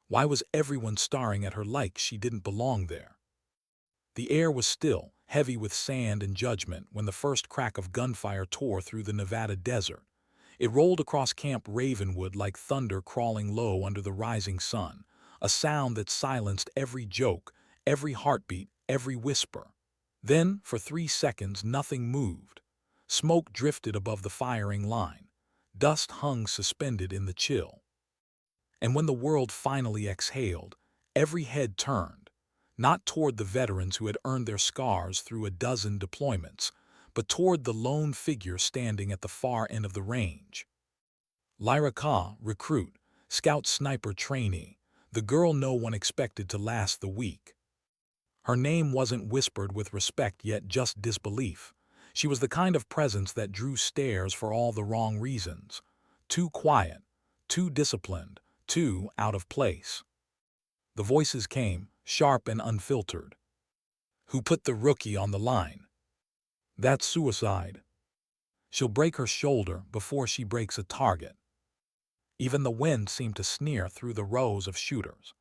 Why was everyone staring at her like she didn't belong there? The air was still, heavy with sand and judgment when the first crack of gunfire tore through the Nevada desert. It rolled across Camp Ravenwood like thunder crawling low under the rising sun, a sound that silenced every joke, every heartbeat, every whisper. Then, for 3 seconds, nothing moved. Smoke drifted above the firing line. Dust hung suspended in the chill. And when the world finally exhaled, every head turned, not toward the veterans who had earned their scars through a dozen deployments, but toward the lone figure standing at the far end of the range. Lyra Ka, recruit, scout sniper trainee, the girl no one expected to last the week. Her name wasn't whispered with respect yet just disbelief. She was the kind of presence that drew stares for all the wrong reasons. Too quiet, too disciplined, too out of place. The voices came, sharp and unfiltered. Who put the rookie on the line? That's suicide. She'll break her shoulder before she breaks a target. Even the wind seemed to sneer through the rows of shooters.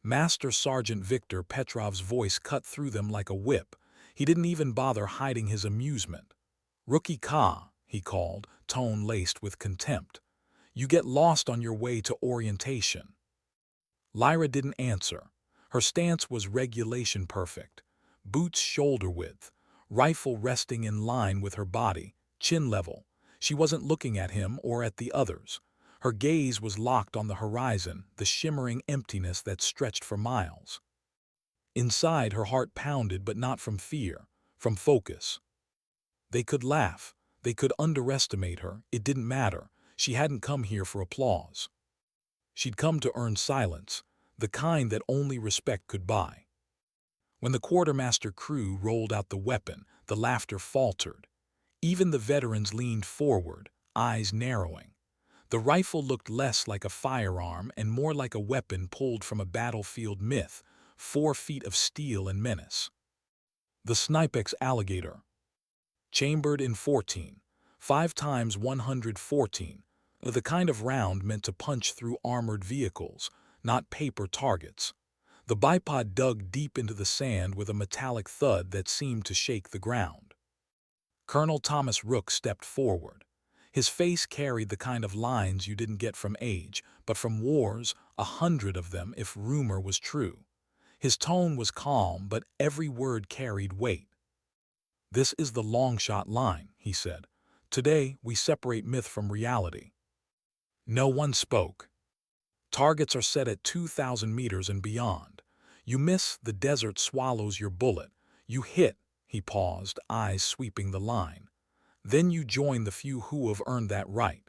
Master Sergeant Victor Petrov's voice cut through them like a whip. He didn't even bother hiding his amusement. Rookie Ka, he called, tone laced with contempt. You get lost on your way to orientation. Lyra didn't answer. Her stance was regulation perfect. Boots shoulder width, rifle resting in line with her body, chin level. She wasn't looking at him or at the others. Her gaze was locked on the horizon, the shimmering emptiness that stretched for miles. Inside, her heart pounded, but not from fear, from focus. They could laugh, they could underestimate her, it didn't matter. She hadn't come here for applause. She'd come to earn silence, the kind that only respect could buy. When the quartermaster crew rolled out the weapon, the laughter faltered. Even the veterans leaned forward, eyes narrowing. The rifle looked less like a firearm and more like a weapon pulled from a battlefield myth, 4 feet of steel and menace. The Snipex Alligator. Chambered in 14, 5 times 114, the kind of round meant to punch through armored vehicles, not paper targets. The bipod dug deep into the sand with a metallic thud that seemed to shake the ground. Colonel Thomas Rook stepped forward. His face carried the kind of lines you didn't get from age, but from wars, 100 of them if rumor was true. His tone was calm, but every word carried weight. This is the long shot line, he said. Today, we separate myth from reality. No one spoke. Targets are set at 2,000 meters and beyond. You miss, the desert swallows your bullet. You hit, he paused, eyes sweeping the line. Then you join the few who have earned that right.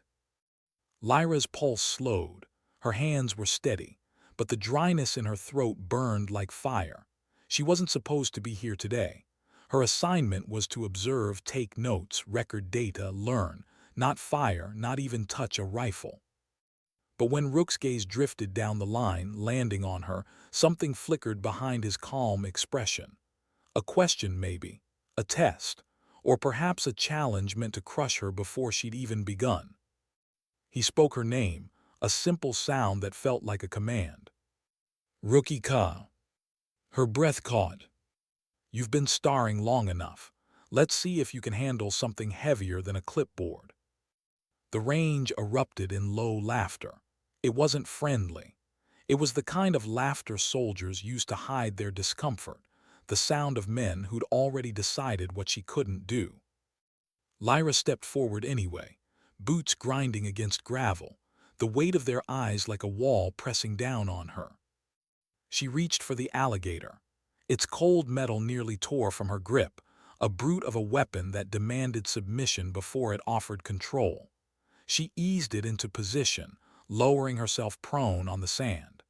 Lyra's pulse slowed. Her hands were steady, but the dryness in her throat burned like fire. She wasn't supposed to be here today. Her assignment was to observe, take notes, record data, learn, not fire, not even touch a rifle. But when Rook's gaze drifted down the line, landing on her, something flickered behind his calm expression. A question, maybe. A test. Or perhaps a challenge meant to crush her before she'd even begun. He spoke her name, a simple sound that felt like a command. Rookie Ka. Her breath caught. You've been starring long enough. Let's see if you can handle something heavier than a clipboard. The range erupted in low laughter. It wasn't friendly. It was the kind of laughter soldiers used to hide their discomfort, the sound of men who'd already decided what she couldn't do. Lyra stepped forward anyway, boots grinding against gravel, the weight of their eyes like a wall pressing down on her. She reached for the alligator. Its cold metal nearly tore from her grip, a brute of a weapon that demanded submission before it offered control. She eased it into position, lowering herself prone on the sand.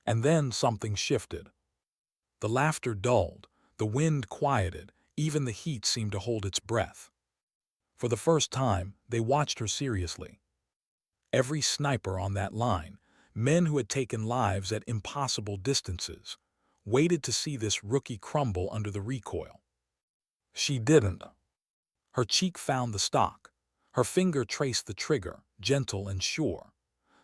And then something shifted. The laughter dulled, the wind quieted, even the heat seemed to hold its breath. For the first time, they watched her seriously. Every sniper on that line, men who had taken lives at impossible distances, waited to see this rookie crumble under the recoil. She didn't. Her cheek found the stock. Her finger traced the trigger, gentle and sure.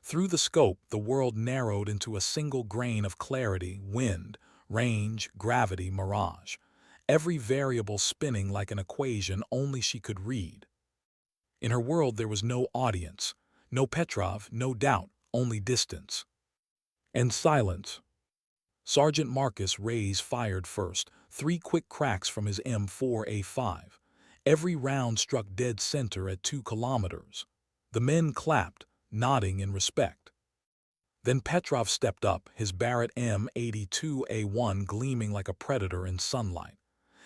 Through the scope, the world narrowed into a single grain of clarity: wind, range, gravity, mirage. Every variable spinning like an equation only she could read. In her world there was no audience, no Petrov, no doubt, only distance. And silence. Sergeant Marcus Reyes fired first, 3 quick cracks from his M4A5. Every round struck dead center at 2 kilometers. The men clapped, nodding in respect. Then Petrov stepped up, his Barrett M82A1 gleaming like a predator in sunlight.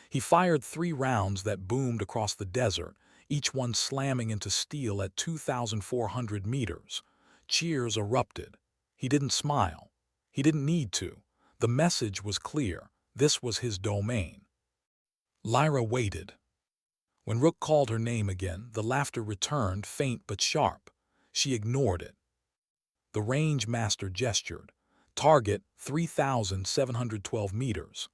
He fired 3 rounds that boomed across the desert, each one slamming into steel at 2,400 meters. Cheers erupted. He didn't smile. He didn't need to. The message was clear. This was his domain. Lyra waited. When Rook called her name again, the laughter returned, faint but sharp. She ignored it. The range master gestured. Target 3,712 meters.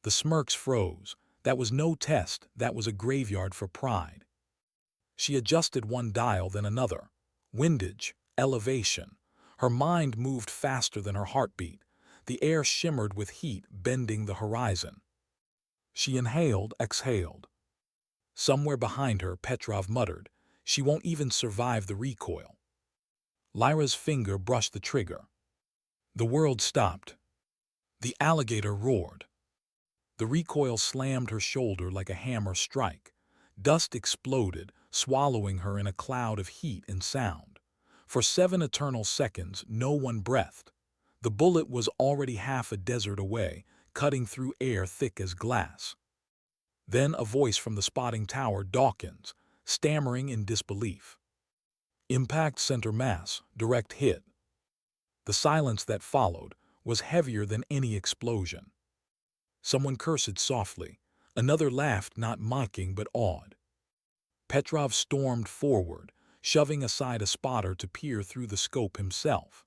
The smirks froze. That was no test, that was a graveyard for pride. She adjusted one dial, then another. Windage, elevation. Her mind moved faster than her heartbeat. The air shimmered with heat, bending the horizon. She inhaled, exhaled. Somewhere behind her, Petrov muttered, "She won't even survive the recoil." Lyra's finger brushed the trigger. The world stopped. The alligator roared. The recoil slammed her shoulder like a hammer strike. Dust exploded, swallowing her in a cloud of heat and sound. For 7 eternal seconds, no one breathed. The bullet was already half a desert away, cutting through air thick as glass. Then a voice from the spotting tower, Dawkins, stammering in disbelief. Impact center mass, direct hit. The silence that followed was heavier than any explosion. Someone cursed softly. Another laughed, not mocking but awed. Petrov stormed forward, shoving aside a spotter to peer through the scope himself.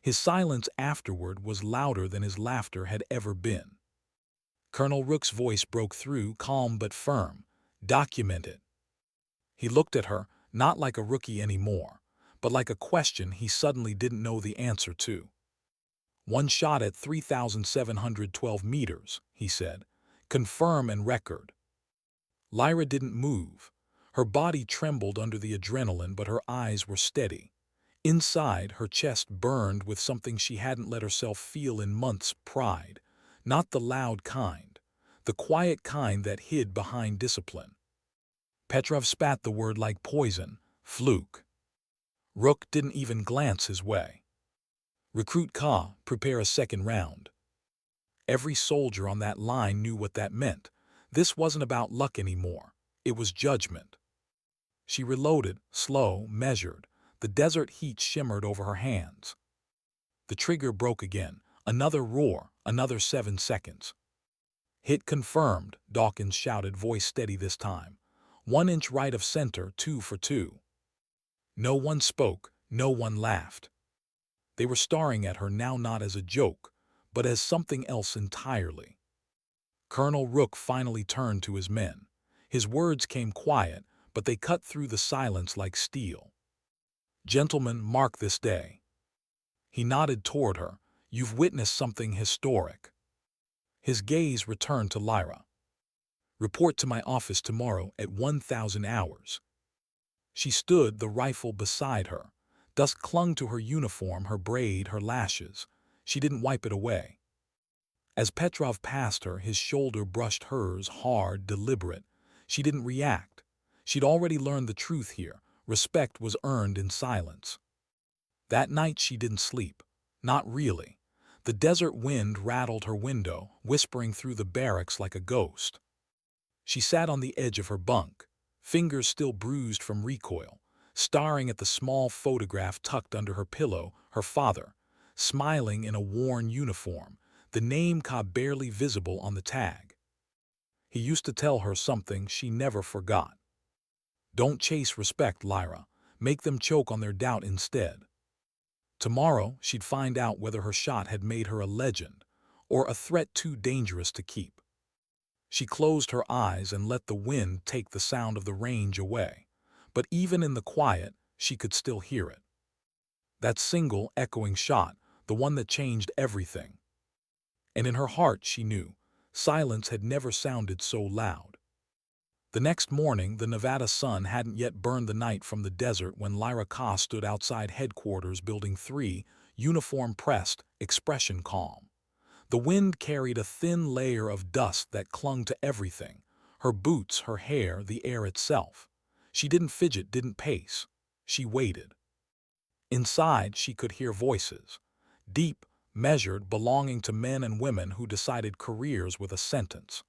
His silence afterward was louder than his laughter had ever been. Colonel Rook's voice broke through, calm but firm. "Document it." He looked at her, not like a rookie anymore, but like a question he suddenly didn't know the answer to. "One shot at 3,712 meters, he said. "Confirm and record." Lyra didn't move. Her body trembled under the adrenaline, but her eyes were steady. Inside, her chest burned with something she hadn't let herself feel in months: pride. Not the loud kind. The quiet kind that hid behind discipline. Petrov spat the word like poison. "Fluke." Rook didn't even glance his way. "Recruit Ka, prepare a second round." Every soldier on that line knew what that meant. This wasn't about luck anymore. It was judgment. She reloaded, slow, measured. The desert heat shimmered over her hands. The trigger broke again. Another roar, another 7 seconds. "Hit confirmed," Dawkins shouted, voice steady this time. 1 inch right of center, 2 for 2. No one spoke, no one laughed. They were staring at her now, not as a joke, but as something else entirely. Colonel Rook finally turned to his men. His words came quiet, but they cut through the silence like steel. "Gentlemen, mark this day." He nodded toward her. "You've witnessed something historic." His gaze returned to Lyra. "Report to my office tomorrow at 1,000 hours. She stood, the rifle beside her. Dust clung to her uniform, her braid, her lashes. She didn't wipe it away. As Petrov passed her, his shoulder brushed hers, hard, deliberate. She didn't react. She'd already learned the truth here. Respect was earned in silence. That night she didn't sleep. Not really. The desert wind rattled her window, whispering through the barracks like a ghost. She sat on the edge of her bunk, fingers still bruised from recoil, staring at the small photograph tucked under her pillow, her father, smiling in a worn uniform, the name Ka barely visible on the tag. He used to tell her something she never forgot. "Don't chase respect, Lyra. Make them choke on their doubt instead." Tomorrow she'd find out whether her shot had made her a legend or a threat too dangerous to keep. She closed her eyes and let the wind take the sound of the range away. But even in the quiet, she could still hear it. That single, echoing shot, the one that changed everything. And in her heart she knew, silence had never sounded so loud. The next morning, the Nevada sun hadn't yet burned the night from the desert when Lyra Ka stood outside headquarters Building 3, uniform pressed, expression calm. The wind carried a thin layer of dust that clung to everything, her boots, her hair, the air itself. She didn't fidget, didn't pace. She waited. Inside, she could hear voices, deep, measured, belonging to men and women who decided careers with a sentence.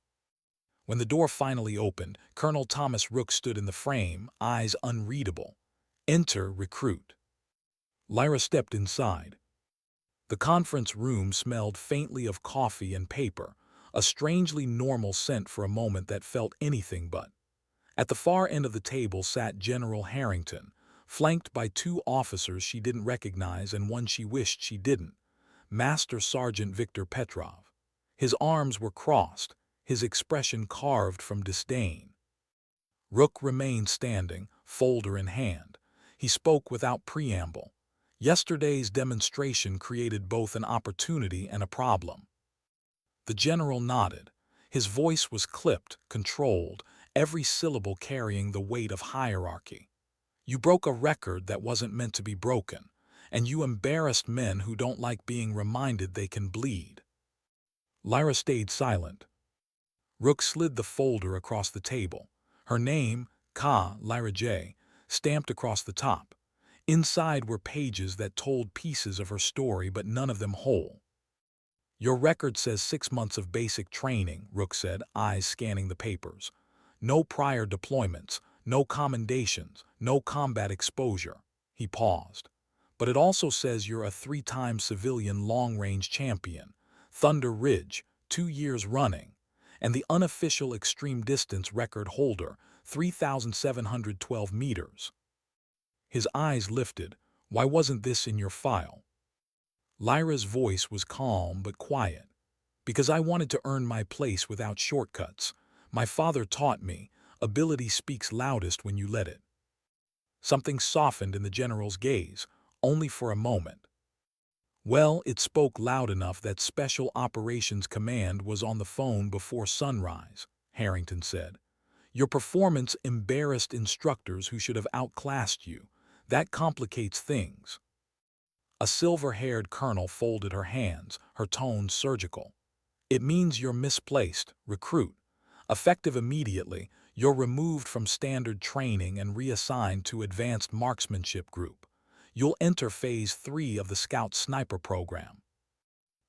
When the door finally opened, Colonel Thomas Rook stood in the frame, eyes unreadable. "Enter, recruit." Lyra stepped inside. The conference room smelled faintly of coffee and paper, a strangely normal scent for a moment that felt anything but. At the far end of the table sat General Harrington, flanked by two officers she didn't recognize and one she wished she didn't, Master Sergeant Victor Petrov. His arms were crossed, his expression carved from disdain. Rook remained standing, folder in hand. He spoke without preamble. Yesterday's demonstration created both an opportunity and a problem. The general nodded. His voice was clipped, controlled, every syllable carrying the weight of hierarchy. "You broke a record that wasn't meant to be broken, and you embarrassed men who don't like being reminded they can bleed." Lyra stayed silent. Rook slid the folder across the table. Her name, Ka, Lyra J., stamped across the top. Inside were pages that told pieces of her story, but none of them whole. "Your record says 6 months of basic training," Rook said, eyes scanning the papers. "No prior deployments, no commendations, no combat exposure." He paused. "But it also says you're a 3-time civilian long-range champion, Thunder Ridge, 2 years running, and the unofficial extreme distance record holder, 3,712 meters. His eyes lifted. "Why wasn't this in your file?" Lyra's voice was calm but quiet. "Because I wanted to earn my place without shortcuts. My father taught me, ability speaks loudest when you let it." Something softened in the general's gaze, only for a moment. "Well, it spoke loud enough that Special Operations Command was on the phone before sunrise," Harrington said. "Your performance embarrassed instructors who should have outclassed you. That complicates things." A silver-haired colonel folded her hands, her tone surgical. "It means you're misplaced, recruit. Effective immediately, you're removed from standard training and reassigned to Advanced Marksmanship Group. You'll enter Phase 3 of the Scout Sniper program."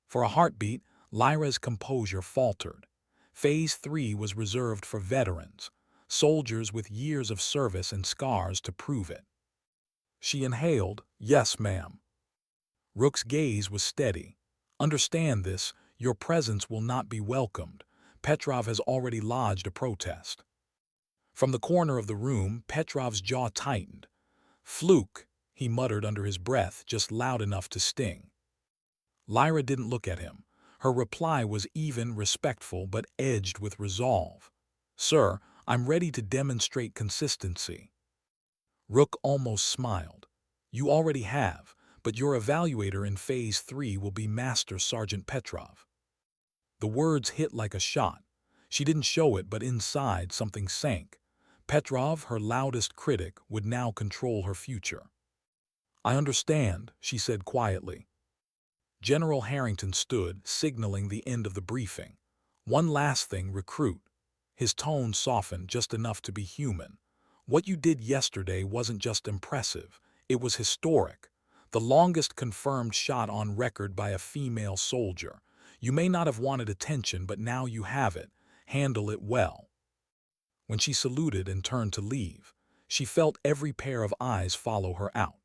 For a heartbeat, Lyra's composure faltered. Phase 3 was reserved for veterans, soldiers with years of service and scars to prove it. She inhaled, "Yes, ma'am." Rook's gaze was steady. "Understand this, your presence will not be welcomed. Petrov has already lodged a protest." From the corner of the room, Petrov's jaw tightened. "Fluke," he muttered under his breath, just loud enough to sting. Lyra didn't look at him. Her reply was even, respectful, but edged with resolve. "Sir, I'm ready to demonstrate consistency." Rook almost smiled. "You already have, but your evaluator in Phase 3 will be Master Sergeant Petrov." The words hit like a shot. She didn't show it, but inside something sank. Petrov, her loudest critic, would now control her future. "I understand," she said quietly. General Harrington stood, signaling the end of the briefing. "One last thing, recruit." His tone softened just enough to be human. "What you did yesterday wasn't just impressive, it was historic. The longest confirmed shot on record by a female soldier. You may not have wanted attention, but now you have it. Handle it well." When she saluted and turned to leave, she felt every pair of eyes follow her out.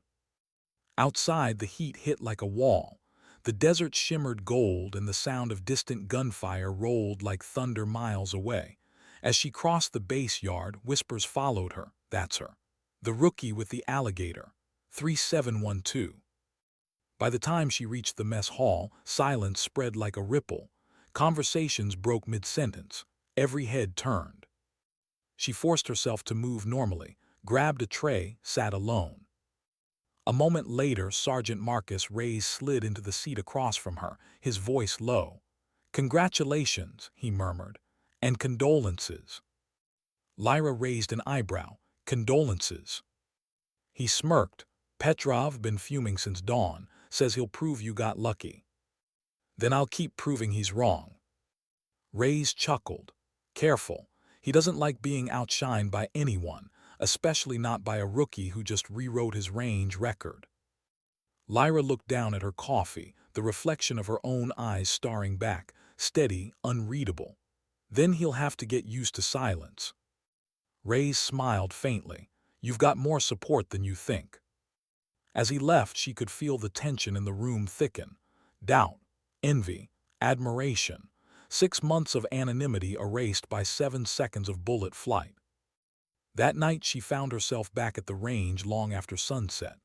Outside, the heat hit like a wall. The desert shimmered gold and the sound of distant gunfire rolled like thunder miles away. As she crossed the base yard, whispers followed her. "That's her. The rookie with the alligator. 3712. By the time she reached the mess hall, silence spread like a ripple. Conversations broke mid-sentence. Every head turned. She forced herself to move normally, grabbed a tray, sat alone. A moment later, Sergeant Marcus Reyes slid into the seat across from her, his voice low. "Congratulations," he murmured. "And condolences." Lyra raised an eyebrow. "Condolences." He smirked. "Petrov been fuming since dawn, says he'll prove you got lucky." "Then I'll keep proving he's wrong." Reyes chuckled. "Careful. He doesn't like being outshined by anyone, especially not by a rookie who just rewrote his range record." Lyra looked down at her coffee, the reflection of her own eyes staring back, steady, unreadable. "Then he'll have to get used to silence." Reyes smiled faintly. "You've got more support than you think." As he left, she could feel the tension in the room thicken. Doubt, envy, admiration. 6 months of anonymity erased by 7 seconds of bullet flight. That night she found herself back at the range long after sunset.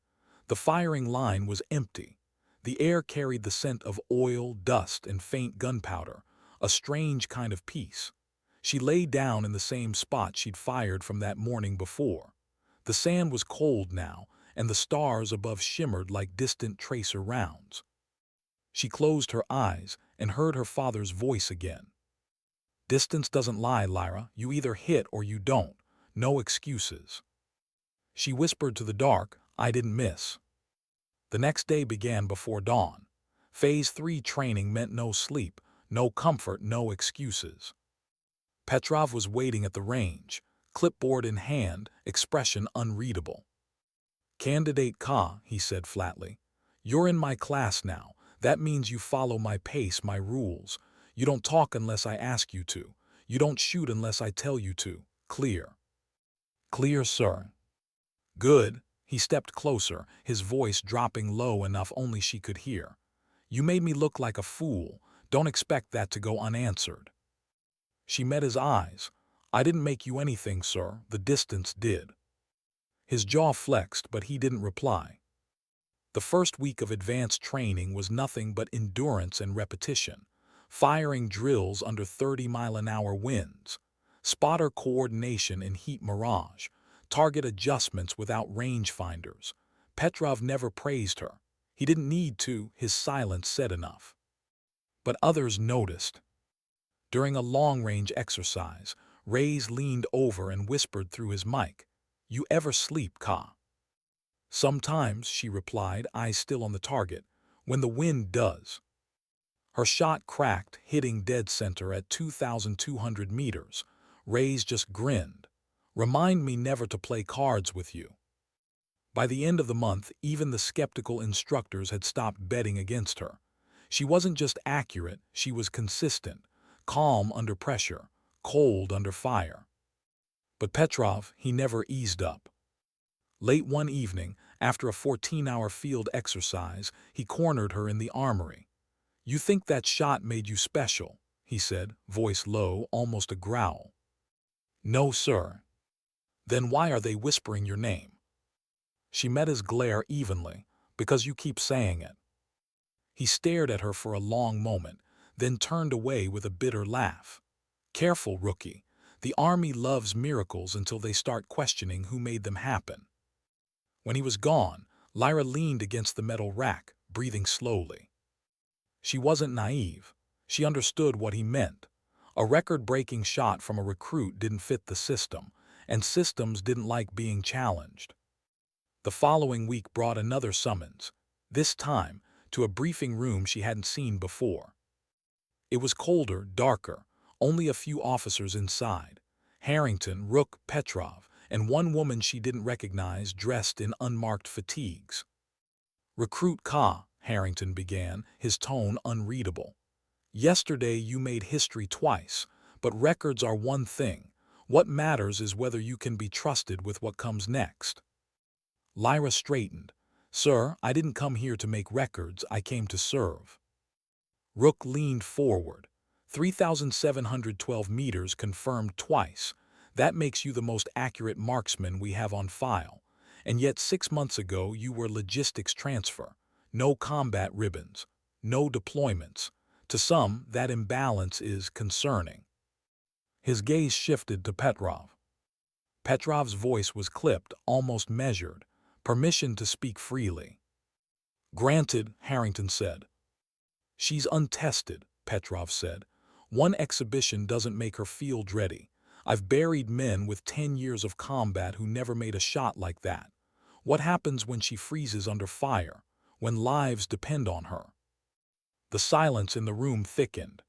The firing line was empty. The air carried the scent of oil, dust, and faint gunpowder, a strange kind of peace. She lay down in the same spot she'd fired from that morning before. The sand was cold now, and the stars above shimmered like distant tracer rounds. She closed her eyes and heard her father's voice again. "Distance doesn't lie, Lyra. You either hit or you don't. No excuses." She whispered to the dark, "I didn't miss." The next day began before dawn. Phase 3 training meant no sleep, no comfort, no excuses. Petrov was waiting at the range, clipboard in hand, expression unreadable. "Candidate Ka," he said flatly, "you're in my class now. That means you follow my pace, my rules. You don't talk unless I ask you to. You don't shoot unless I tell you to. Clear?" "Clear, sir." "Good." He stepped closer, his voice dropping low enough only she could hear. "You made me look like a fool. Don't expect that to go unanswered." She met his eyes. "I didn't make you anything, sir. The distance did." His jaw flexed, but he didn't reply. The first week of advanced training was nothing but endurance and repetition. Firing drills under 30-mile-an-hour winds. Spotter coordination in heat mirage. Target adjustments without rangefinders. Petrov never praised her. He didn't need to, his silence said enough. But others noticed. During a long-range exercise, Reyes leaned over and whispered through his mic, "You ever sleep, Ka?" "Sometimes," she replied, eyes still on the target, "when the wind does." Her shot cracked, hitting dead center at 2,200 meters. Reyes just grinned. "Remind me never to play cards with you." By the end of the month, even the skeptical instructors had stopped betting against her. She wasn't just accurate, she was consistent, calm under pressure, cold under fire. But Petrov, he never eased up. Late one evening, after a 14-hour field exercise, he cornered her in the armory. "You think that shot made you special," he said, voice low, almost a growl. "No, sir." "Then why are they whispering your name?" She met his glare evenly. "Because you keep saying it." He stared at her for a long moment, then turned away with a bitter laugh. "Careful, rookie. The Army loves miracles until they start questioning who made them happen." When he was gone, Lyra leaned against the metal rack, breathing slowly. She wasn't naive. She understood what he meant. A record-breaking shot from a recruit didn't fit the system, and systems didn't like being challenged. The following week brought another summons, this time to a briefing room she hadn't seen before. It was colder, darker, only a few officers inside. Harrington, Rook, Petrov, and one woman she didn't recognize dressed in unmarked fatigues. "Recruit Ka," Harrington began, his tone unreadable. "Yesterday you made history twice, but records are one thing. What matters is whether you can be trusted with what comes next." Lyra straightened. "Sir, I didn't come here to make records, I came to serve." Rook leaned forward. 3,712 meters confirmed twice. That makes you the most accurate marksman we have on file. And yet 6 months ago you were logistics transfer. No combat ribbons. No deployments. To some, that imbalance is concerning. His gaze shifted to Petrov. Petrov's voice was clipped, almost measured. Permission to speak freely. Granted, Harrington said. She's untested, Petrov said. One exhibition doesn't make her field ready. I've buried men with 10 years of combat who never made a shot like that. What happens when she freezes under fire, when lives depend on her? The silence in the room thickened.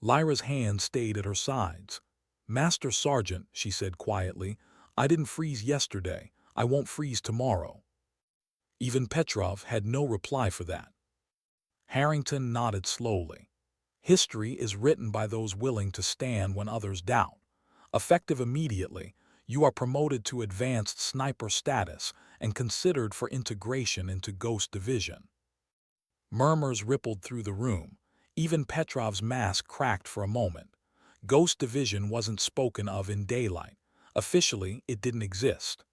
Lyra's hand stayed at her sides. Master Sergeant, she said quietly, I didn't freeze yesterday. I won't freeze tomorrow. Even Petrov had no reply for that. Harrington nodded slowly. History is written by those willing to stand when others doubt. Effective immediately, you are promoted to advanced sniper status and considered for integration into Ghost Division. Murmurs rippled through the room. Even Petrov's mask cracked for a moment. Ghost Division wasn't spoken of in daylight. Officially, it didn't exist.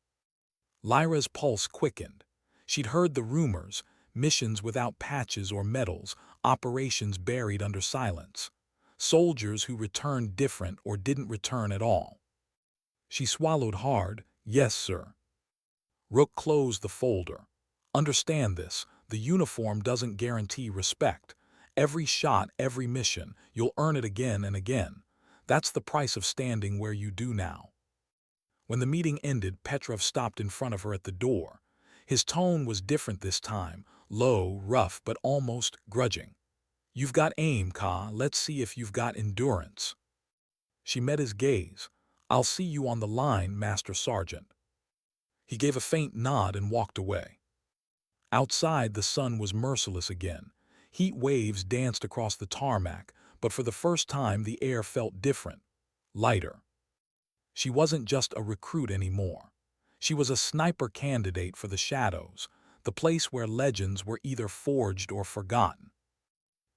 Lyra's pulse quickened. She'd heard the rumors, missions without patches or medals, operations buried under silence. Soldiers who returned different or didn't return at all. She swallowed hard. Yes, sir. Rook closed the folder. Understand this, the uniform doesn't guarantee respect. Every shot, every mission, you'll earn it again and again. That's the price of standing where you do now. When the meeting ended, Petrov stopped in front of her at the door. His tone was different this time, low, rough, but almost grudging. You've got aim, Ka. Let's see if you've got endurance. She met his gaze. I'll see you on the line, Master Sergeant. He gave a faint nod and walked away. Outside, the sun was merciless again. Heat waves danced across the tarmac, but for the first time the air felt different, lighter. She wasn't just a recruit anymore. She was a sniper candidate for the shadows, the place where legends were either forged or forgotten.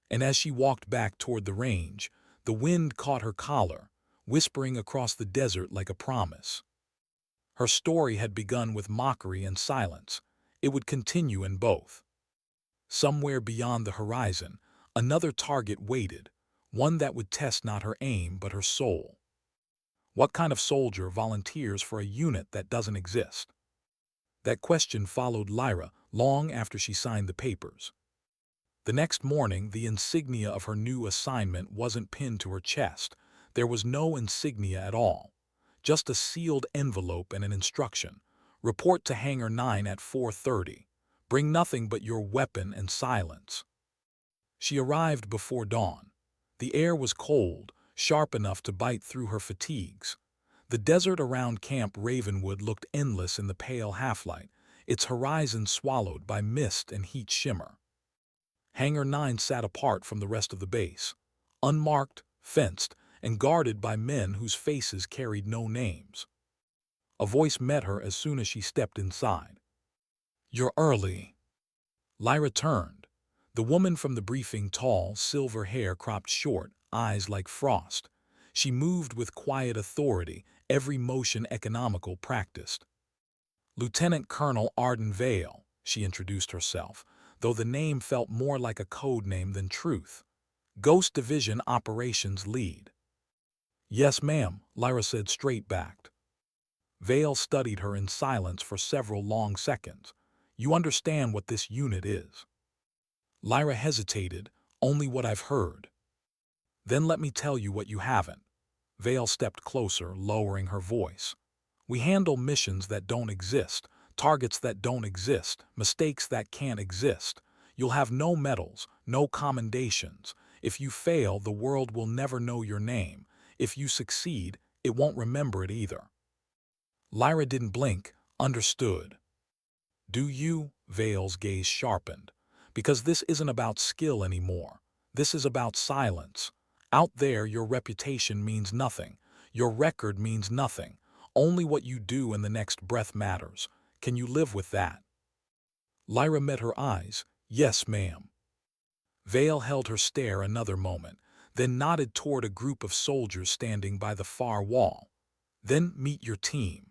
And as she walked back toward the range, the wind caught her collar, whispering across the desert like a promise. Her story had begun with mockery and silence. It would continue in both. Somewhere beyond the horizon, another target waited, one that would test not her aim but her soul. What kind of soldier volunteers for a unit that doesn't exist? That question followed Lyra long after she signed the papers. The next morning, the insignia of her new assignment wasn't pinned to her chest. There was no insignia at all. Just a sealed envelope and an instruction. Report to Hangar 9 at 4:30. Bring nothing but your weapon and silence. She arrived before dawn. The air was cold, sharp enough to bite through her fatigues. The desert around Camp Ravenwood looked endless in the pale half-light, its horizon swallowed by mist and heat shimmer. Hangar 9 sat apart from the rest of the base, unmarked, fenced, and guarded by men whose faces carried no names. A voice met her as soon as she stepped inside. You're early. Lyra turned. The woman from the briefing, tall, silver hair cropped short, eyes like frost. She moved with quiet authority, every motion economical, practiced. Lieutenant Colonel Arden Vale, she introduced herself, though the name felt more like a code name than truth. Ghost Division Operations Lead. Yes, ma'am, Lyra said straight-backed. Vale studied her in silence for several long seconds. You understand what this unit is? Lyra hesitated. Only what I've heard. Then let me tell you what you haven't. Vale stepped closer, lowering her voice. We handle missions that don't exist, targets that don't exist, mistakes that can't exist. You'll have no medals, no commendations. If you fail, the world will never know your name. If you succeed, it won't remember it either. Lyra didn't blink, understood. Do you? Vale's gaze sharpened. Because this isn't about skill anymore. This is about silence. Out there, your reputation means nothing. Your record means nothing. Only what you do in the next breath matters. Can you live with that? Lyra met her eyes. Yes, ma'am. Vale held her stare another moment, then nodded toward a group of soldiers standing by the far wall. Then meet your team.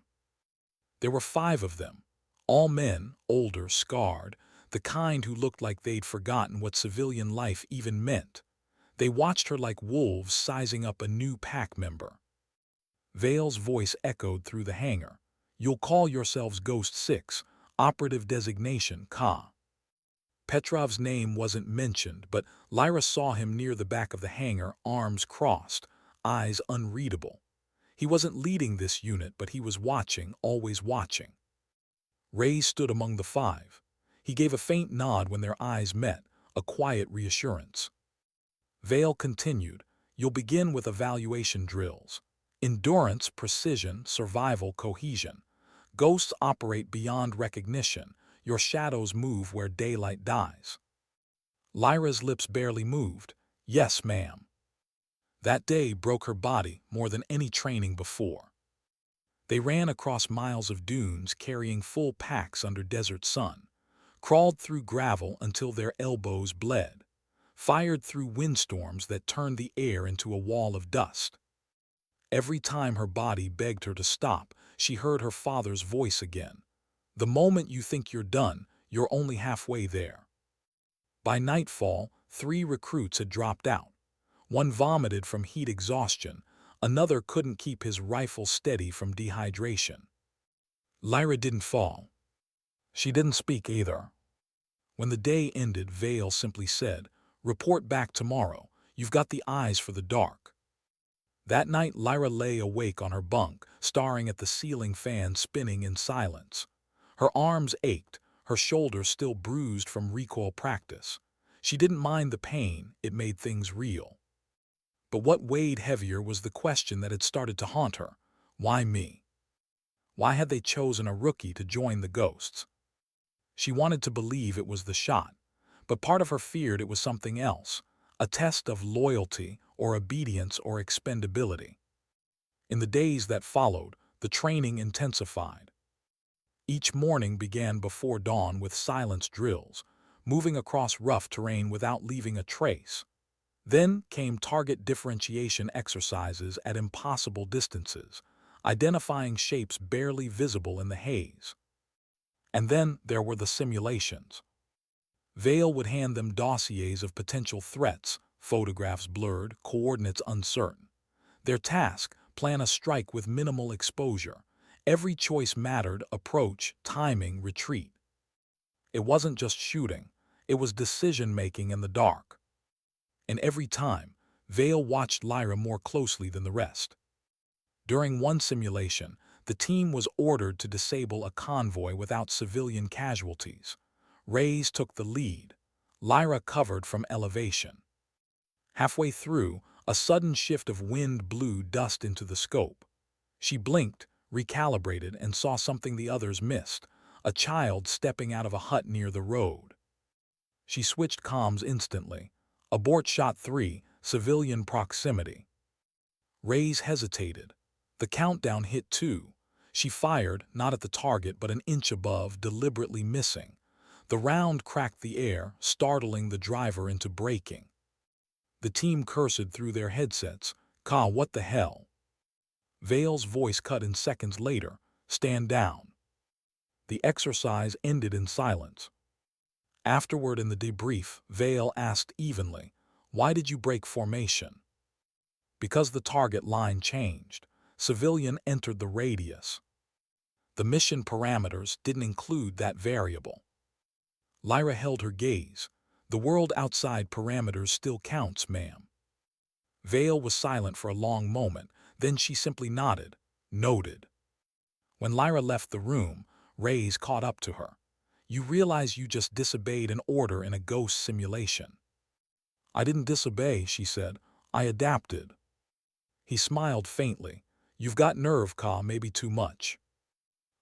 There were 5 of them. All men, older, scarred, the kind who looked like they'd forgotten what civilian life even meant. They watched her like wolves sizing up a new pack member. Vale's voice echoed through the hangar. You'll call yourselves Ghost 6. Operative designation, Ka. Petrov's name wasn't mentioned, but Lyra saw him near the back of the hangar, arms crossed, eyes unreadable. He wasn't leading this unit, but he was watching, always watching. Ray stood among the five. He gave a faint nod when their eyes met, a quiet reassurance. Vale continued, "You'll begin with evaluation drills. Endurance, precision, survival, cohesion. Ghosts operate beyond recognition. Your shadows move where daylight dies." Lyra's lips barely moved. "Yes, ma'am." That day broke her body more than any training before. They ran across miles of dunes carrying full packs under desert sun, crawled through gravel until their elbows bled, fired through windstorms that turned the air into a wall of dust. Every time her body begged her to stop, she heard her father's voice again. "The moment you think you're done, you're only halfway there." By nightfall, 3 recruits had dropped out. One vomited from heat exhaustion, another couldn't keep his rifle steady from dehydration. Lyra didn't fall. She didn't speak either. When the day ended, Vale simply said, "Report back tomorrow. You've got the eyes for the dark." That night, Lyra lay awake on her bunk, staring at the ceiling fan spinning in silence. Her arms ached, her shoulders still bruised from recoil practice. She didn't mind the pain, it made things real. But what weighed heavier was the question that had started to haunt her. Why me? Why had they chosen a rookie to join the Ghosts? She wanted to believe it was the shot, but part of her feared it was something else, a test of loyalty or obedience or expendability. In the days that followed, the training intensified. Each morning began before dawn with silence drills, moving across rough terrain without leaving a trace. Then came target differentiation exercises at impossible distances, identifying shapes barely visible in the haze. And then there were the simulations. Vale would hand them dossiers of potential threats, photographs blurred, coordinates uncertain. Their task, plan a strike with minimal exposure. Every choice mattered: approach, timing, retreat. It wasn't just shooting, it was decision-making in the dark. And every time, Vale watched Lyra more closely than the rest. During one simulation, the team was ordered to disable a convoy without civilian casualties. Rays took the lead. Lyra covered from elevation. Halfway through, a sudden shift of wind blew dust into the scope. She blinked, recalibrated, and saw something the others missed: a child stepping out of a hut near the road. She switched comms instantly. "Abort shot 3, civilian proximity." Rays hesitated. The countdown hit 2. She fired, not at the target but an inch above, deliberately missing. The round cracked the air, startling the driver into braking. The team cursed through their headsets. "Ka, what the hell?" Vale's voice cut in seconds later. "Stand down." The exercise ended in silence. Afterward in the debrief, Vale asked evenly, "Why did you break formation?" "Because the target line changed. Civilian entered the radius." The mission parameters didn't include that variable. Lyra held her gaze. "The world outside parameters still counts, ma'am." Vale was silent for a long moment, then she simply nodded. "Noted." When Lyra left the room, Rays caught up to her. "You realize you just disobeyed an order in a ghost simulation." "I didn't disobey," she said. "I adapted." He smiled faintly. "You've got nerve, Ka, maybe too much."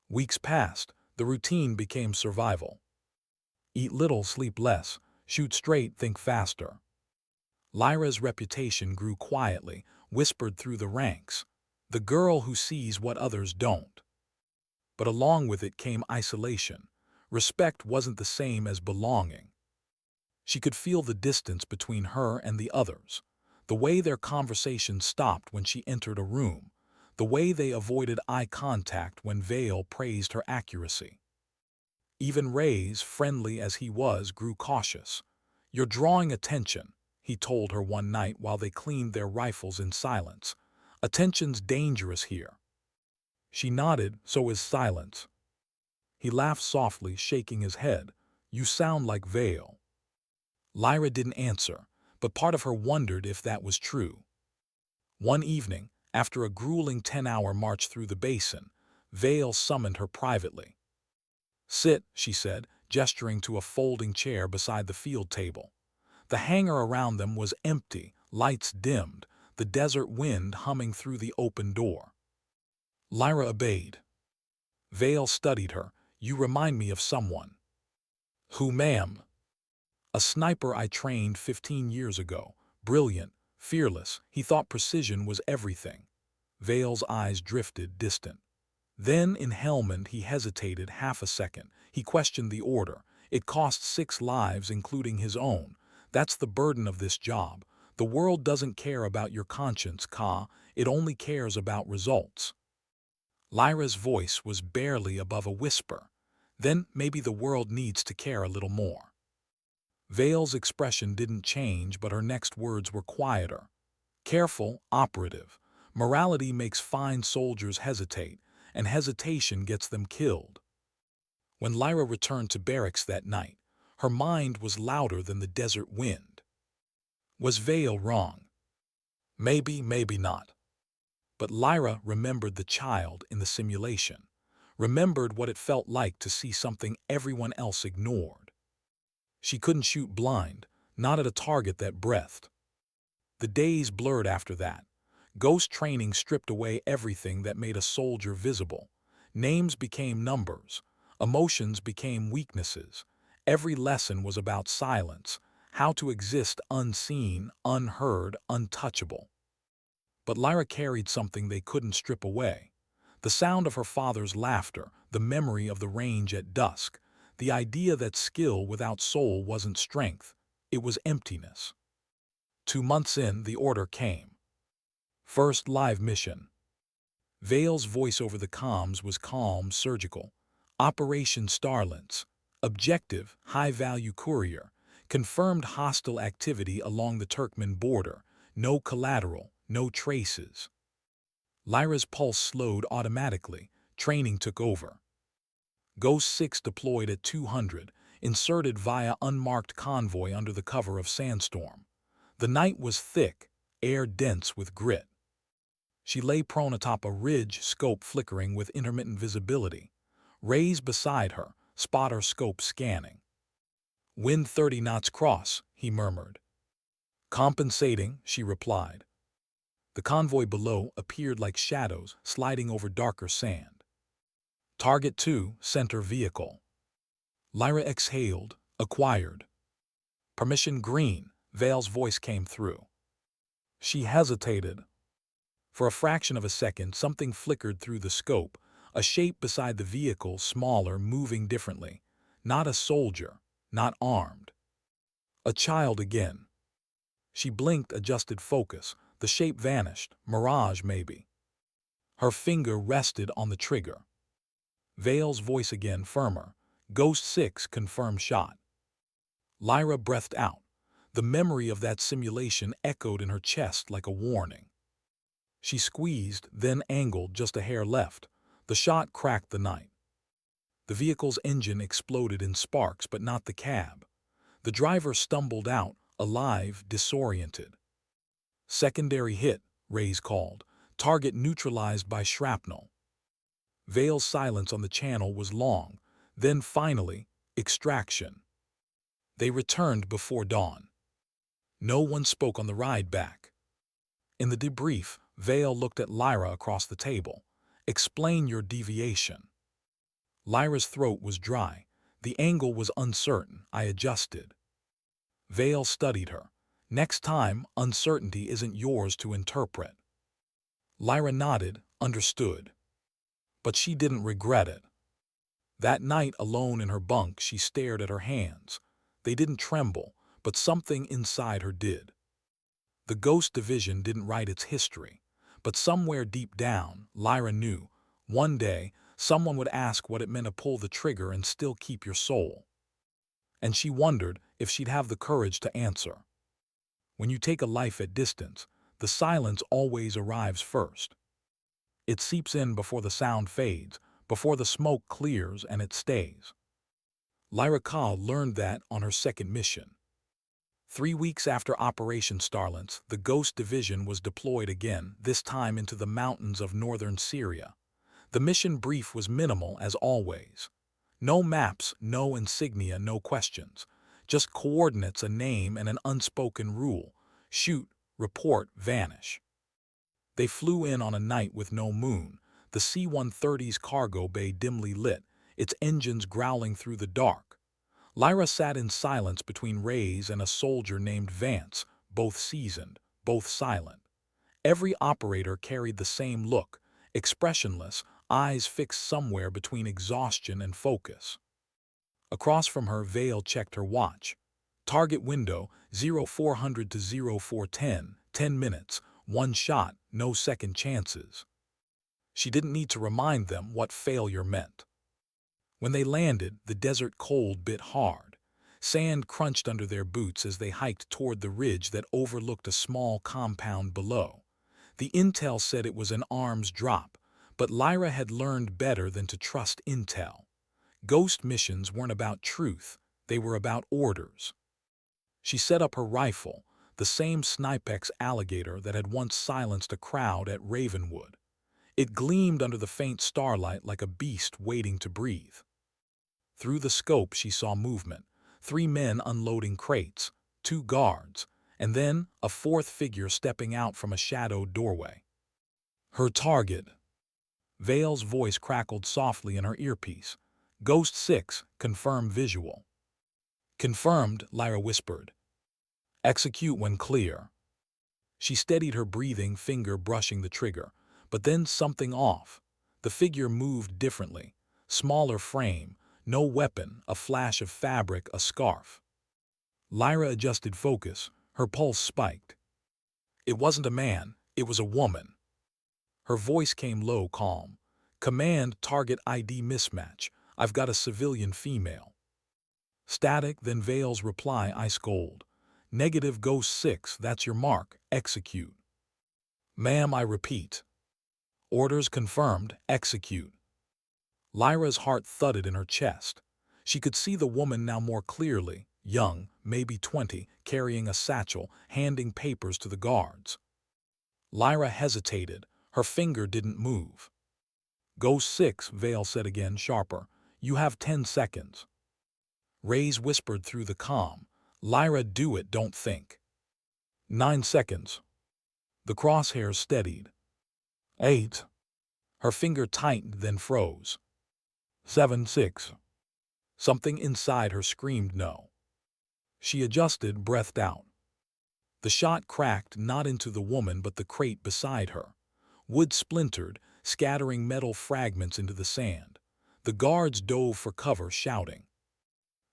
Weeks passed. The routine became survival. Eat little, sleep less. Shoot straight, think faster. Lyra's reputation grew quietly, whispered through the ranks. The girl who sees what others don't. But along with it came isolation. Respect wasn't the same as belonging. She could feel the distance between her and the others. The way their conversation stopped when she entered a room. The way they avoided eye contact when Vale praised her accuracy. Even Rays, friendly as he was, grew cautious. "You're drawing attention," he told her one night while they cleaned their rifles in silence. "Attention's dangerous here." She nodded, "So is silence." He laughed softly, shaking his head. "You sound like Vale." Lyra didn't answer, but part of her wondered if that was true. One evening, after a grueling 10-hour march through the basin, Vale summoned her privately. "Sit," she said, gesturing to a folding chair beside the field table. The hangar around them was empty, lights dimmed, the desert wind humming through the open door. Lyra obeyed. Vale studied her. "You remind me of someone." "Who, ma'am?" "A sniper I trained 15 years ago. Brilliant, fearless, he thought precision was everything." Vale's eyes drifted, distant. Then, in Helmand, he hesitated half a second. He questioned the order. "It cost 6 lives, including his own. That's the burden of this job. The world doesn't care about your conscience, Ka. It only cares about results." Lyra's voice was barely above a whisper. "Then maybe the world needs to care a little more." Vale's expression didn't change, but her next words were quieter. "Careful, operative. Morality makes fine soldiers hesitate, and hesitation gets them killed." When Lyra returned to barracks that night, her mind was louder than the desert wind. Was Vale wrong? Maybe, maybe not. But Lyra remembered the child in the simulation, remembered what it felt like to see something everyone else ignored. She couldn't shoot blind, not at a target that breathed. The days blurred after that. Ghost training stripped away everything that made a soldier visible. Names became numbers. Emotions became weaknesses. Every lesson was about silence, how to exist unseen, unheard, untouchable. But Lyra carried something they couldn't strip away. The sound of her father's laughter, the memory of the range at dusk, the idea that skill without soul wasn't strength, it was emptiness. 2 months in, the order came. First live mission. Vale's voice over the comms was calm, surgical. Operation Starlets. Objective, high-value courier. Confirmed hostile activity along the Turkmen border. No collateral, no traces. Lyra's pulse slowed automatically. Training took over. Ghost 6 deployed at 200, inserted via unmarked convoy under the cover of sandstorm. The night was thick, air dense with grit. She lay prone atop a ridge, scope flickering with intermittent visibility. Rays beside her, spotter scope scanning. "Wind 30 knots cross," he murmured. "Compensating," she replied. The convoy below appeared like shadows sliding over darker sand. "Target 2, center vehicle." Lyra exhaled, acquired. "Permission green," Vale's voice came through. She hesitated. For a fraction of a second, something flickered through the scope, a shape beside the vehicle, smaller, moving differently. Not a soldier, not armed. A child again. She blinked, adjusted focus. The shape vanished. Mirage, maybe. Her finger rested on the trigger. Vale's voice again, firmer. "Ghost 6, confirmed shot." Lyra breathed out. The memory of that simulation echoed in her chest like a warning. She squeezed, then angled just a hair left. The shot cracked the night. The vehicle's engine exploded in sparks, but not the cab. The driver stumbled out, alive, disoriented. "Secondary hit," Rays called. "Target neutralized by shrapnel." Vale's silence on the channel was long. Then finally, extraction. They returned before dawn. No one spoke on the ride back. In the debrief, Vale looked at Lyra across the table. "Explain your deviation." Lyra's throat was dry. The angle was uncertain. I adjusted. Vale studied her. "Next time, uncertainty isn't yours to interpret." Lyra nodded, understood. But she didn't regret it. That night, alone in her bunk, she stared at her hands. They didn't tremble, but something inside her did. The Ghost Division didn't write its history, but somewhere deep down, Lyra knew, one day, someone would ask what it meant to pull the trigger and still keep your soul. And she wondered if she'd have the courage to answer. When you take a life at distance, the silence always arrives first. It seeps in before the sound fades, before the smoke clears and it stays. Lyra Kahl learned that on her second mission. 3 weeks after Operation Starlance, the Ghost Division was deployed again, this time into the mountains of northern Syria. The mission brief was minimal as always. No maps, no insignia, no questions. Just coordinates, a name, and an unspoken rule. Shoot, report, vanish. They flew in on a night with no moon, the C-130's cargo bay dimly lit, its engines growling through the dark. Lyra sat in silence between Reyes and a soldier named Vance, both seasoned, both silent. Every operator carried the same look, expressionless, eyes fixed somewhere between exhaustion and focus. Across from her, Vale checked her watch. Target window 0400 to 0410, 10 minutes, one shot, no second chances. She didn't need to remind them what failure meant. When they landed, the desert cold bit hard. Sand crunched under their boots as they hiked toward the ridge that overlooked a small compound below. The intel said it was an arms drop, but Lyra had learned better than to trust intel. Ghost missions weren't about truth, they were about orders. She set up her rifle, the same Snipex Alligator that had once silenced a crowd at Ravenwood. It gleamed under the faint starlight like a beast waiting to breathe. Through the scope she saw movement, 3 men unloading crates, 2 guards, and then a 4th figure stepping out from a shadowed doorway. Her target. Vale's voice crackled softly in her earpiece. Ghost 6, confirm visual. Confirmed, Lyra whispered. Execute when clear. She steadied her breathing, finger brushing the trigger, but then something off. The figure moved differently. Smaller frame, no weapon, a flash of fabric, a scarf. Lyra adjusted focus, her pulse spiked. It wasn't a man, it was a woman. Her voice came low, calm. Command, target ID mismatch. I've got a civilian female. Static, then Vale's reply, ice cold. Negative, Ghost 6, that's your mark, execute. Ma'am, I repeat. Orders confirmed, execute. Lyra's heart thudded in her chest. She could see the woman now more clearly, young, maybe 20, carrying a satchel, handing papers to the guards. Lyra hesitated, her finger didn't move. Ghost 6, Vale said again, sharper. You have 10 seconds. Reyes whispered through the comm. Lyra, do it, don't think. 9 seconds. The crosshairs steadied. 8. Her finger tightened, then froze. 7, 6. Something inside her screamed no. She adjusted, breathed out. The shot cracked not into the woman but the crate beside her. Wood splintered, scattering metal fragments into the sand. The guards dove for cover, shouting.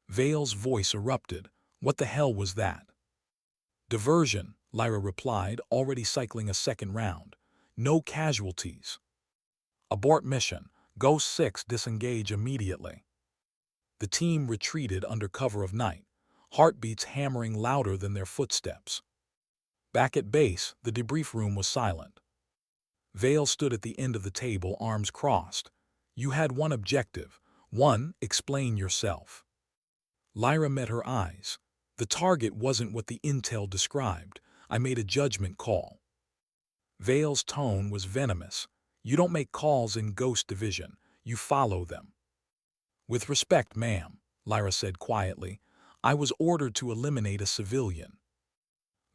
Vale's voice erupted. What the hell was that? Diversion, Lyra replied, already cycling a second round. No casualties. Abort mission. Ghost 6, disengage immediately. The team retreated under cover of night, heartbeats hammering louder than their footsteps. Back at base, the debrief room was silent. Vale stood at the end of the table, arms crossed. You had one objective. 1, explain yourself. Lyra met her eyes. The target wasn't what the intel described. I made a judgment call. Vale's tone was venomous. You don't make calls in Ghost Division. You follow them. With respect, ma'am, Lyra said quietly, I was ordered to eliminate a civilian.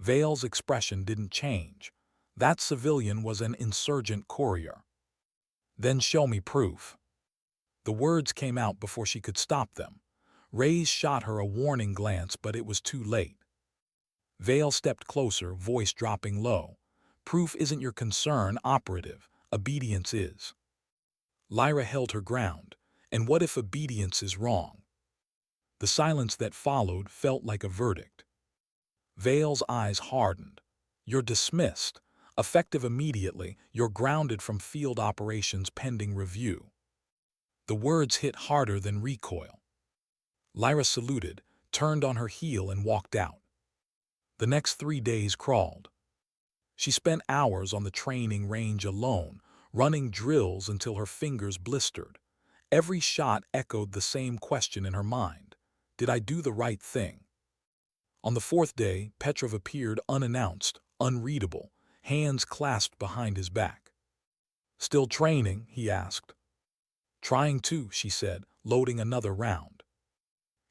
Vale's expression didn't change. That civilian was an insurgent courier. Then show me proof. The words came out before she could stop them. Reyes shot her a warning glance, but it was too late. Vale stepped closer, voice dropping low. Proof isn't your concern, operative. Obedience is. Lyra held her ground. And what if obedience is wrong? The silence that followed felt like a verdict. Vale's eyes hardened. You're dismissed. Effective immediately, you're grounded from field operations pending review. The words hit harder than recoil. Lyra saluted, turned on her heel and walked out. The next 3 days crawled. She spent hours on the training range alone, running drills until her fingers blistered. Every shot echoed the same question in her mind. Did I do the right thing? On the fourth day, Petrov appeared unannounced, unreadable, hands clasped behind his back. "Still training?" he asked. "Trying to," she said, loading another round.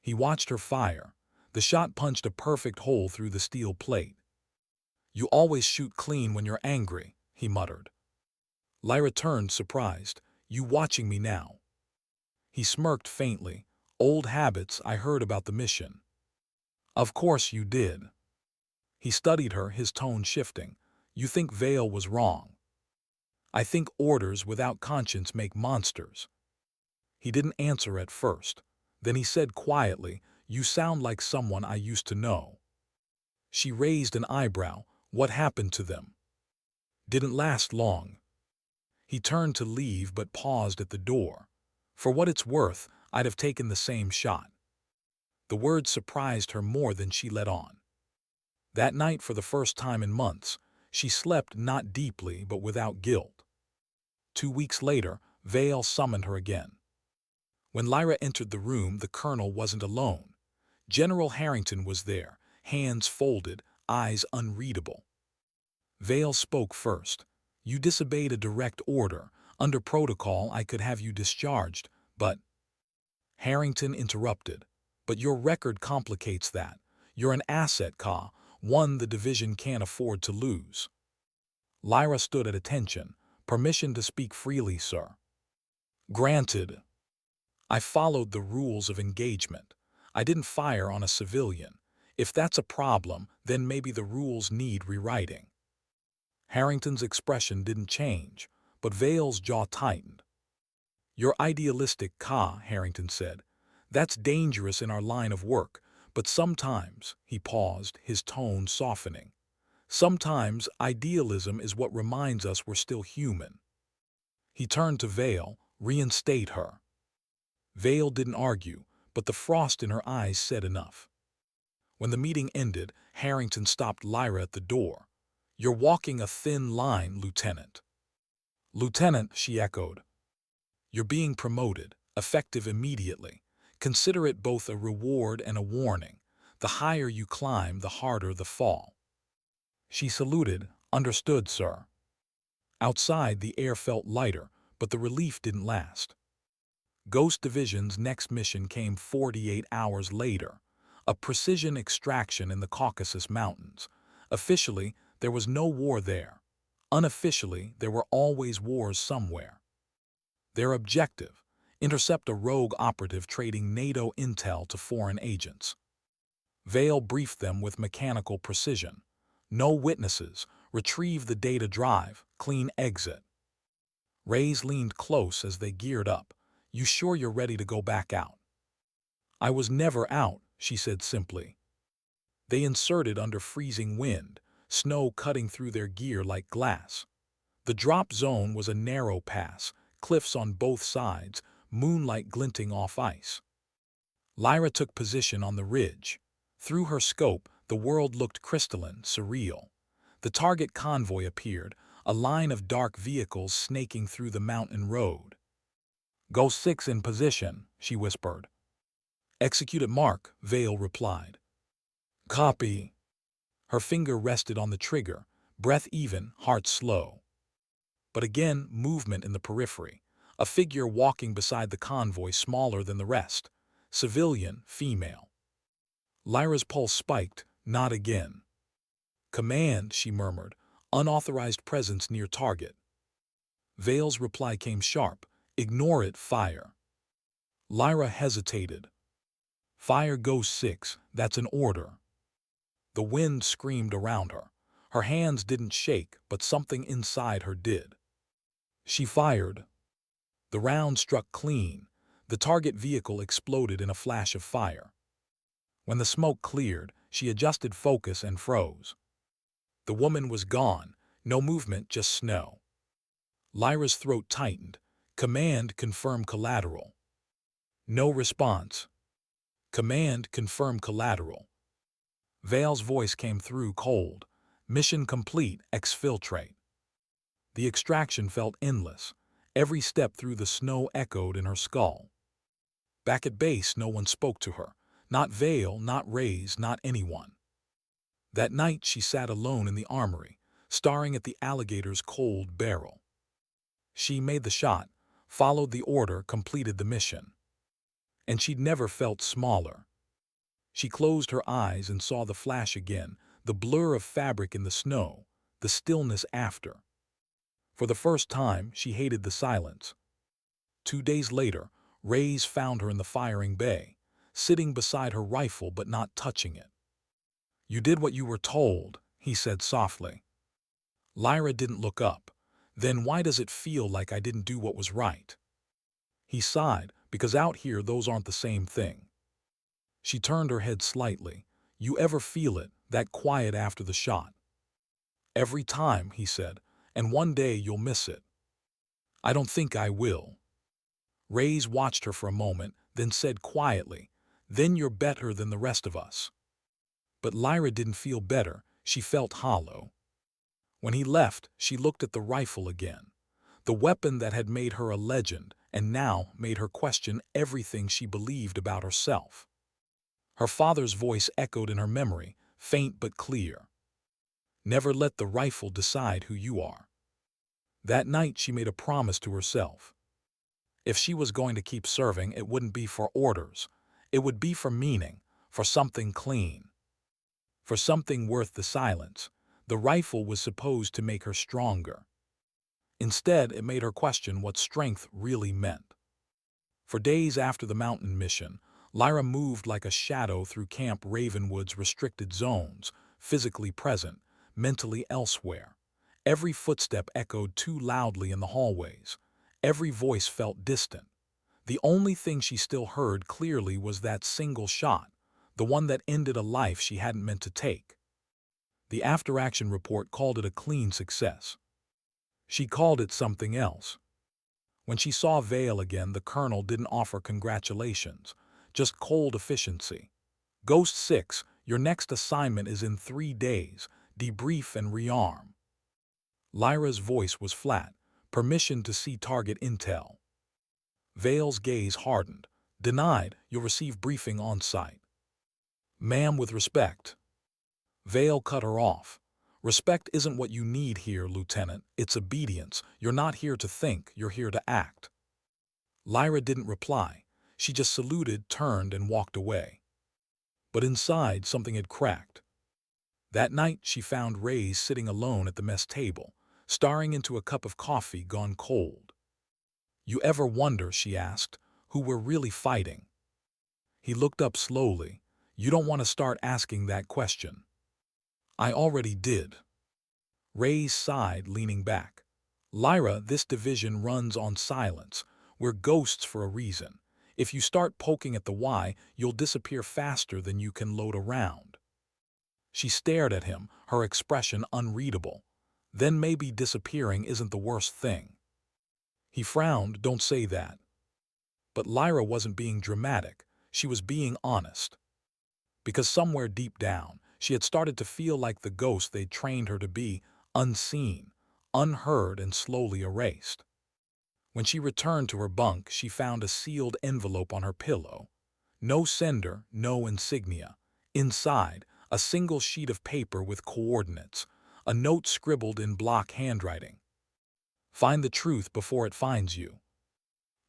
He watched her fire. The shot punched a perfect hole through the steel plate. "You always shoot clean when you're angry," he muttered. Lyra turned, surprised. "You watching me now?" He smirked faintly. "Old habits, I heard about the mission." "Of course you did." He studied her, his tone shifting. "You think Vale was wrong." "I think orders without conscience make monsters." He didn't answer at first. Then he said quietly, "You sound like someone I used to know." She raised an eyebrow. "What happened to them?" "Didn't last long." He turned to leave but paused at the door. "For what it's worth, I'd have taken the same shot." The words surprised her more than she let on. That night, for the first time in months, she slept not deeply but without guilt. 2 weeks later, Vale summoned her again. When Lyra entered the room, the colonel wasn't alone. General Harrington was there, hands folded, eyes unreadable. Vale spoke first. "You disobeyed a direct order. Under protocol, I could have you discharged, but—" Harrington interrupted. "But your record complicates that. You're an asset, one the division can't afford to lose." Lyra stood at attention. "Permission to speak freely, sir." "Granted." "I followed the rules of engagement. I didn't fire on a civilian. If that's a problem, then maybe the rules need rewriting." Harrington's expression didn't change, but Vale's jaw tightened. "You're idealistic, Harrington said. "That's dangerous in our line of work, but sometimes," he paused, his tone softening, "sometimes idealism is what reminds us we're still human." He turned to Vale. "Reinstate her." Vale didn't argue, but the frost in her eyes said enough. When the meeting ended, Harrington stopped Lyra at the door. "You're walking a thin line, Lieutenant." "Lieutenant," she echoed. "You're being promoted, effective immediately. Consider it both a reward and a warning. The higher you climb, the harder the fall." She saluted. "Understood, sir." Outside, the air felt lighter, but the relief didn't last. Ghost Division's next mission came 48 hours later, a precision extraction in the Caucasus Mountains. Officially, there was no war there. Unofficially, there were always wars somewhere. Their objective: intercept a rogue operative trading NATO intel to foreign agents. Vale briefed them with mechanical precision. "No witnesses. Retrieve the data drive. Clean exit." Reyes leaned close as they geared up. "You sure you're ready to go back out?" "I was never out," she said simply. They inserted under freezing wind, snow cutting through their gear like glass. The drop zone was a narrow pass, cliffs on both sides, moonlight glinting off ice. Lyra took position on the ridge. Through her scope, the world looked crystalline, surreal. The target convoy appeared, a line of dark vehicles snaking through the mountain road. "Go 6 in position," she whispered. "Execute at mark," Vale replied. "Copy." Her finger rested on the trigger, breath even, heart slow. But again, movement in the periphery. A figure walking beside the convoy, smaller than the rest. Civilian, female. Lyra's pulse spiked. Not again. "Command," she murmured. "Unauthorized presence near target." Vale's reply came sharp. "Ignore it, fire." Lyra hesitated. "Fire Go 6, that's an order." The wind screamed around her. Her hands didn't shake, but something inside her did. She fired. The round struck clean. The target vehicle exploded in a flash of fire. When the smoke cleared, she adjusted focus and froze. The woman was gone. No movement, just snow. Lyra's throat tightened. "Command, confirm collateral." No response. "Command, confirm collateral." Vale's voice came through cold. "Mission complete, exfiltrate." The extraction felt endless. Every step through the snow echoed in her skull. Back at base, no one spoke to her. Not Vale, not Rays, not anyone. That night she sat alone in the armory, staring at the alligator's cold barrel. She made the shot, followed the order, completed the mission. And she'd never felt smaller. She closed her eyes and saw the flash again, the blur of fabric in the snow, the stillness after. For the first time, she hated the silence. 2 days later, Rays found her in the firing bay, sitting beside her rifle but not touching it. "You did what you were told," he said softly. Lyra didn't look up. "Then why does it feel like I didn't do what was right?" He sighed, "Because out here those aren't the same thing." She turned her head slightly. "You ever feel it, that quiet after the shot?" "Every time," he said, "and one day you'll miss it." "I don't think I will." Rays watched her for a moment, then said quietly, "Then you're better than the rest of us." But Lyra didn't feel better, she felt hollow. When he left, she looked at the rifle again, the weapon that had made her a legend and now made her question everything she believed about herself. Her father's voice echoed in her memory, faint but clear. "Never let the rifle decide who you are." That night she made a promise to herself. If she was going to keep serving, it wouldn't be for orders. It would be for meaning, for something clean, for something worth the silence. The rifle was supposed to make her stronger. Instead, it made her question what strength really meant. For days after the mountain mission, Lyra moved like a shadow through Camp Ravenwood's restricted zones, physically present, mentally elsewhere. Every footstep echoed too loudly in the hallways. Every voice felt distant. The only thing she still heard clearly was that single shot, the one that ended a life she hadn't meant to take. The after-action report called it a clean success. She called it something else. When she saw Vale again, the colonel didn't offer congratulations, just cold efficiency. "Ghost 6, your next assignment is in 3 days. Debrief and rearm." Lyra's voice was flat. "Permission to see target intel." Vale's gaze hardened. "Denied. You'll receive briefing on site." "Ma'am, with respect." Vale cut her off. "Respect isn't what you need here, Lieutenant. It's obedience. You're not here to think, you're here to act." Lyra didn't reply. She just saluted, turned, and walked away. But inside, something had cracked. That night, she found Rays sitting alone at the mess table, staring into a cup of coffee gone cold. "You ever wonder," she asked, "who we're really fighting?" He looked up slowly. "You don't want to start asking that question." "I already did." Rays sighed, leaning back. "Lyra, this division runs on silence. We're ghosts for a reason. If you start poking at the why, you'll disappear faster than you can load around." She stared at him, her expression unreadable. "Then maybe disappearing isn't the worst thing." He frowned. "Don't say that." But Lyra wasn't being dramatic. She was being honest. Because somewhere deep down, she had started to feel like the ghost they'd trained her to be, unseen, unheard, and slowly erased. When she returned to her bunk, she found a sealed envelope on her pillow. No sender, no insignia. Inside, a single sheet of paper with coordinates, a note scribbled in block handwriting. "Find the truth before it finds you."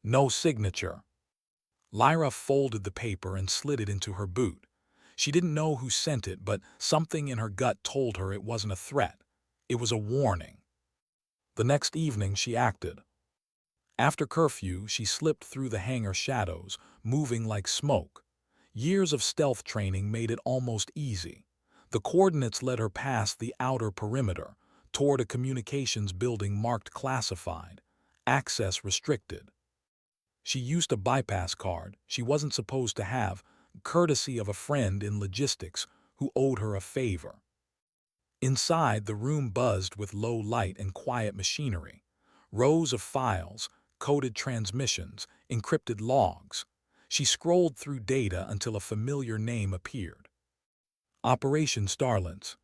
No signature. Lyra folded the paper and slid it into her boot. She didn't know who sent it, but something in her gut told her it wasn't a threat. It was a warning. The next evening she acted. After curfew, she slipped through the hangar shadows, moving like smoke. Years of stealth training made it almost easy. The coordinates led her past the outer perimeter, toward a communications building marked classified, access restricted. She used a bypass card she wasn't supposed to have, courtesy of a friend in logistics who owed her a favor. Inside, the room buzzed with low light and quiet machinery. Rows of files, coded transmissions, encrypted logs. She scrolled through data until a familiar name appeared. Operation Starlance.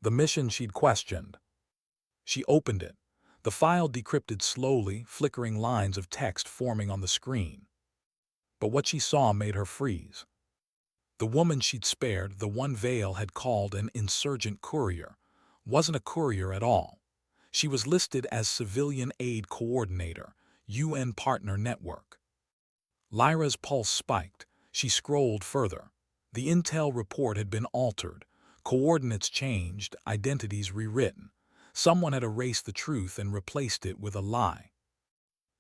The mission she'd questioned. She opened it. The file decrypted slowly, flickering lines of text forming on the screen. But what she saw made her freeze. The woman she'd spared, the one Vale had called an insurgent courier, wasn't a courier at all. She was listed as Civilian Aid Coordinator, UN Partner Network. Lyra's pulse spiked. She scrolled further. The intel report had been altered, coordinates changed, identities rewritten. Someone had erased the truth and replaced it with a lie.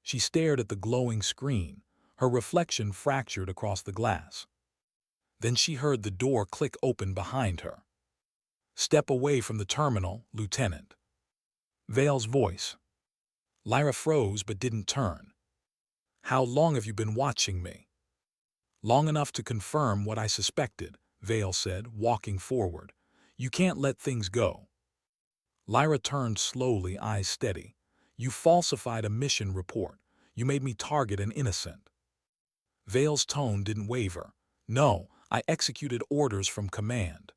She stared at the glowing screen, her reflection fractured across the glass. Then she heard the door click open behind her. "Step away from the terminal, Lieutenant." Vale's voice. Lyra froze but didn't turn. "How long have you been watching me?" "Long enough to confirm what I suspected," Vale said, walking forward. "You can't let things go." Lyra turned slowly, eyes steady. "You falsified a mission report. You made me target an innocent." Vale's tone didn't waver. "No, I executed orders from command."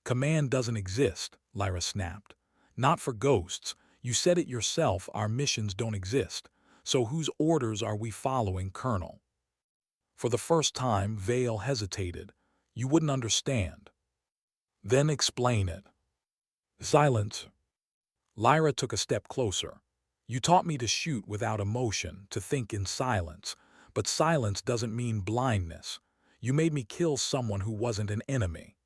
"Command doesn't exist," Lyra snapped. "Not for ghosts. You said it yourself, our missions don't exist. So whose orders are we following, Colonel?" For the first time, Vale hesitated. "You wouldn't understand." "Then explain it." Silence. Lyra took a step closer. "You taught me to shoot without emotion, to think in silence. But silence doesn't mean blindness. You made me kill someone who wasn't an enemy."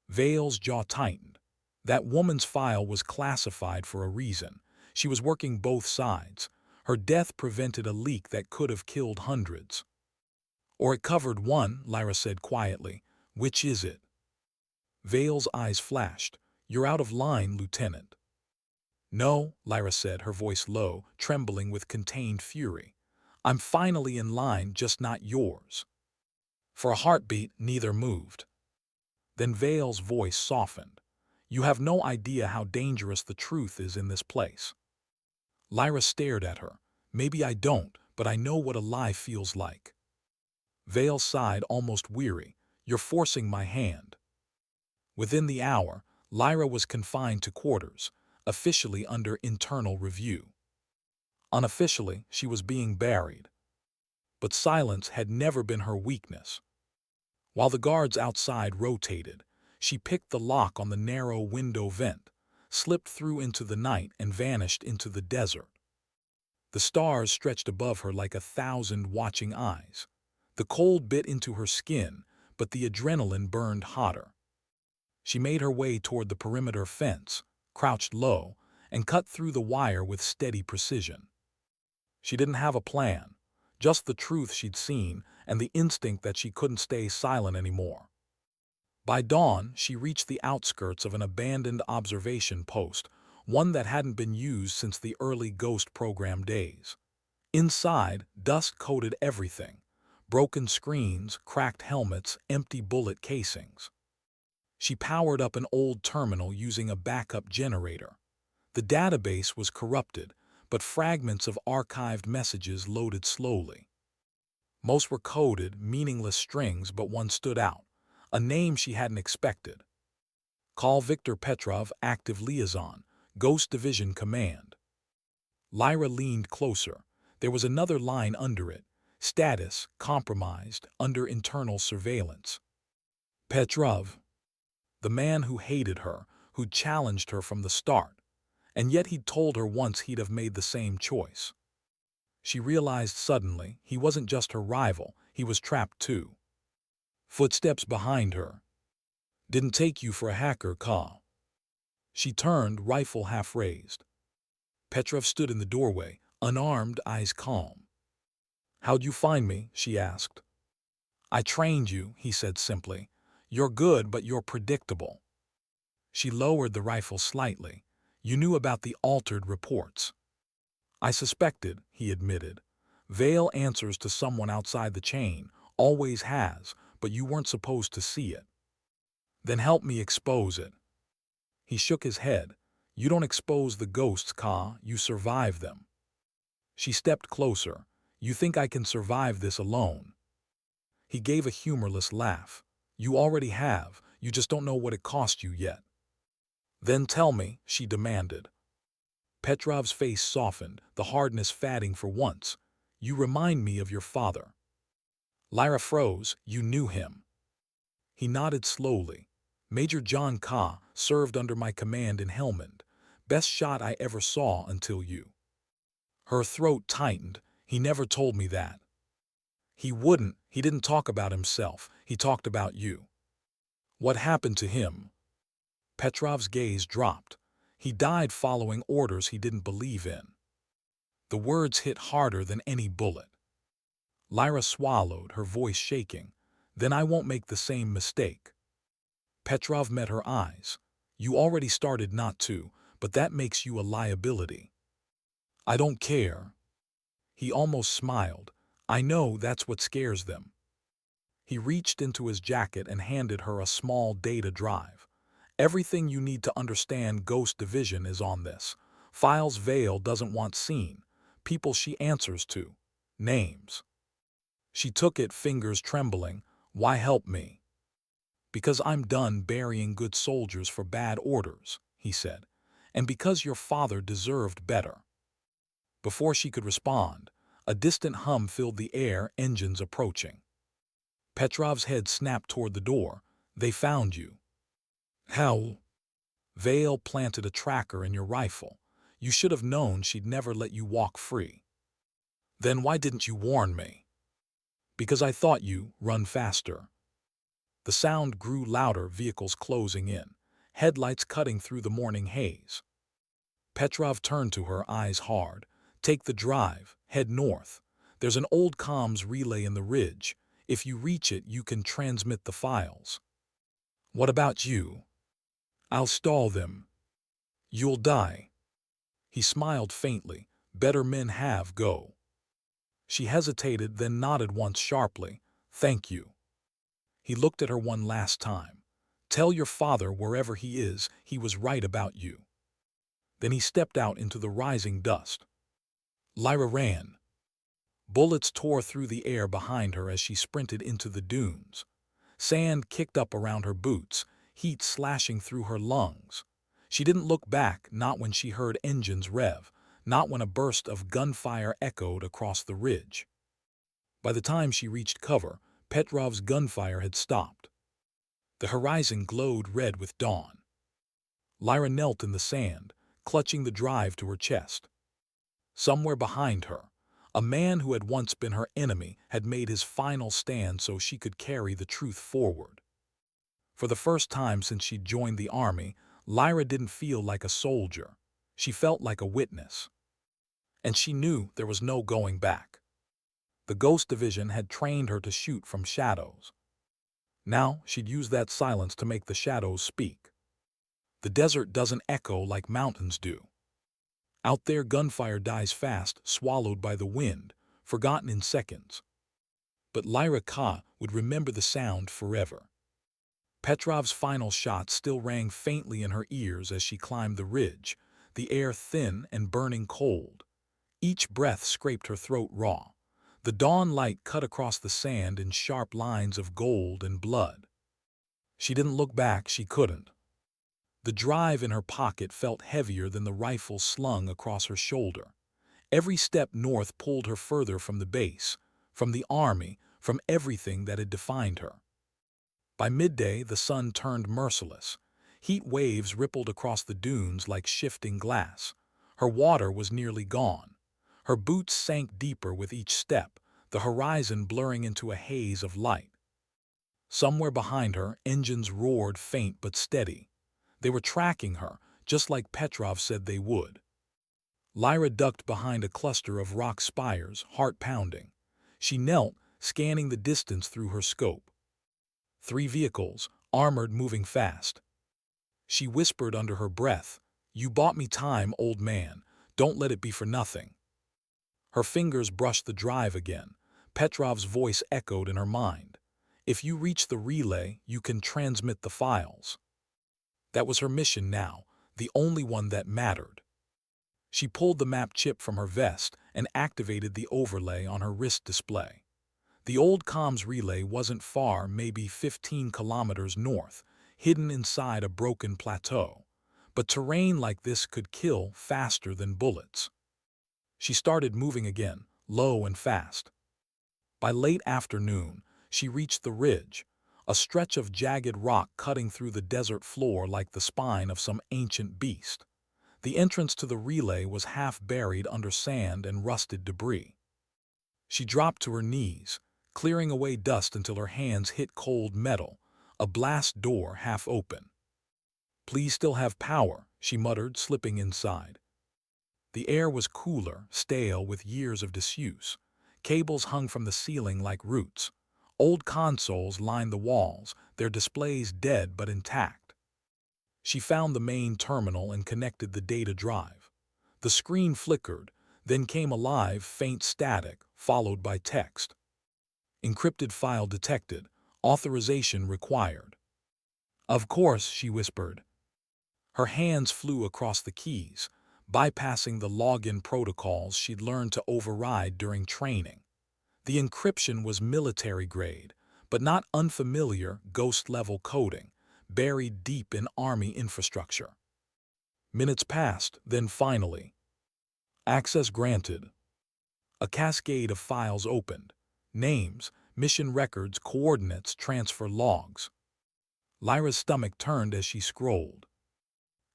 Vale's jaw tightened. That woman's file was classified for a reason. She was working both sides. Her death prevented a leak that could have killed hundreds. "Or it covered one," Lyra said quietly. "Which is it?" Vale's eyes flashed. "You're out of line, Lieutenant." "No," Lyra said, her voice low, trembling with contained fury. "I'm finally in line, just not yours." For a heartbeat, neither moved. Then Vale's voice softened. "You have no idea how dangerous the truth is in this place." Lyra stared at her. "Maybe I don't, but I know what a lie feels like." Vale sighed, almost weary. "You're forcing my hand." Within the hour, Lyra was confined to quarters, officially under internal review. Unofficially, she was being buried. But silence had never been her weakness. While the guards outside rotated, she picked the lock on the narrow window vent, slipped through into the night and vanished into the desert. The stars stretched above her like 1,000 watching eyes. The cold bit into her skin, but the adrenaline burned hotter. She made her way toward the perimeter fence, crouched low, and cut through the wire with steady precision. She didn't have a plan, just the truth she'd seen and the instinct that she couldn't stay silent anymore. By dawn, she reached the outskirts of an abandoned observation post, one that hadn't been used since the early Ghost program days. Inside, dust coated everything: broken screens, cracked helmets, empty bullet casings. She powered up an old terminal using a backup generator. The database was corrupted, but fragments of archived messages loaded slowly. Most were coded, meaningless strings, but one stood out, a name she hadn't expected. "Call Victor Petrov, active liaison, Ghost Division Command." Lyra leaned closer. There was another line under it: status, compromised, under internal surveillance. Petrov. The man who hated her, who'd challenged her from the start. And yet he'd told her once he'd have made the same choice. She realized suddenly he wasn't just her rival, he was trapped too. Footsteps behind her. "Didn't take you for a hacker, Ka." She turned, rifle half raised. Petrov stood in the doorway, unarmed, eyes calm. "How'd you find me?" she asked. "I trained you," he said simply. "You're good, but you're predictable." She lowered the rifle slightly. "You knew about the altered reports." "I suspected," he admitted. "Vale answers to someone outside the chain, always has, but you weren't supposed to see it." "Then help me expose it." He shook his head. "You don't expose the ghosts, Ka, you survive them." She stepped closer. "You think I can survive this alone?" He gave a humorless laugh. "You already have, you just don't know what it cost you yet." "Then tell me," she demanded. Petrov's face softened, the hardness fading for once. You remind me of your father. Lyra froze. You knew him. He nodded slowly. Major John Ka served under my command in Helmand. Best shot I ever saw until you. Her throat tightened. He never told me that. He wouldn't. He didn't talk about himself. He talked about you. What happened to him? Petrov's gaze dropped. He died following orders he didn't believe in. The words hit harder than any bullet. Lyra swallowed, her voice shaking. Then I won't make the same mistake. Petrov met her eyes. You already started not to, but that makes you a liability. I don't care. He almost smiled. I know that's what scares them. He reached into his jacket and handed her a small data drive. Everything you need to understand Ghost Division is on this. Files Vale doesn't want seen. People she answers to. Names. She took it, fingers trembling. Why help me? Because I'm done burying good soldiers for bad orders, he said. And because your father deserved better. Before she could respond, a distant hum filled the air, engines approaching. Petrov's head snapped toward the door. They found you. How? Vale planted a tracker in your rifle. You should have known she'd never let you walk free. Then why didn't you warn me? Because I thought you run faster. The sound grew louder, vehicles closing in, headlights cutting through the morning haze. Petrov turned to her, eyes hard. Take the drive, head north. There's an old comms relay in the ridge. If you reach it, you can transmit the files. What about you? I'll stall them. You'll die. He smiled faintly. Better men have, go. She hesitated, then nodded once sharply. Thank you. He looked at her one last time. Tell your father wherever he is, he was right about you. Then he stepped out into the rising dust. Lyra ran. Bullets tore through the air behind her as she sprinted into the dunes. Sand kicked up around her boots, heat slashing through her lungs. She didn't look back, not when she heard engines rev, not when a burst of gunfire echoed across the ridge. By the time she reached cover, Petrov's gunfire had stopped. The horizon glowed red with dawn. Lyra knelt in the sand, clutching the drive to her chest. Somewhere behind her, a man who had once been her enemy had made his final stand so she could carry the truth forward. For the first time since she'd joined the army, Lyra didn't feel like a soldier. She felt like a witness. And she knew there was no going back. The Ghost Division had trained her to shoot from shadows. Now she'd use that silence to make the shadows speak. The desert doesn't echo like mountains do. Out there, gunfire dies fast, swallowed by the wind, forgotten in seconds. But Lyra Ka would remember the sound forever. Petrov's final shot still rang faintly in her ears as she climbed the ridge, the air thin and burning cold. Each breath scraped her throat raw. The dawn light cut across the sand in sharp lines of gold and blood. She didn't look back, she couldn't. The drive in her pocket felt heavier than the rifle slung across her shoulder. Every step north pulled her further from the base, from the army, from everything that had defined her. By midday, the sun turned merciless. Heat waves rippled across the dunes like shifting glass. Her water was nearly gone. Her boots sank deeper with each step, the horizon blurring into a haze of light. Somewhere behind her, engines roared, faint but steady. They were tracking her, just like Petrov said they would. Lyra ducked behind a cluster of rock spires, heart pounding. She knelt, scanning the distance through her scope. 3 vehicles, armored, moving fast. She whispered under her breath, "You bought me time, old man. Don't let it be for nothing." Her fingers brushed the drive again. Petrov's voice echoed in her mind. "If you reach the relay, you can transmit the files." That was her mission now, the only one that mattered. She pulled the map chip from her vest and activated the overlay on her wrist display. The old comms relay wasn't far, maybe 15 kilometers north, hidden inside a broken plateau. but terrain like this could kill faster than bullets. She started moving again, low and fast. By late afternoon, she reached the ridge, a stretch of jagged rock cutting through the desert floor like the spine of some ancient beast. The entrance to the relay was half buried under sand and rusted debris. She dropped to her knees, clearing away dust until her hands hit cold metal, a blast door half open. "Please still have power," she muttered, slipping inside. The air was cooler, stale with years of disuse. Cables hung from the ceiling like roots. Old consoles lined the walls, their displays dead but intact. She found the main terminal and connected the data drive. The screen flickered, then came alive, faint static, followed by text. "Encrypted file detected. Authorization required." "Of course," she whispered. Her hands flew across the keys, bypassing the login protocols she'd learned to override during training. The encryption was military grade, but not unfamiliar ghost-level coding, buried deep in Army infrastructure. Minutes passed, then finally, access granted. A cascade of files opened. Names, mission records, coordinates, transfer logs. Lyra's stomach turned as she scrolled.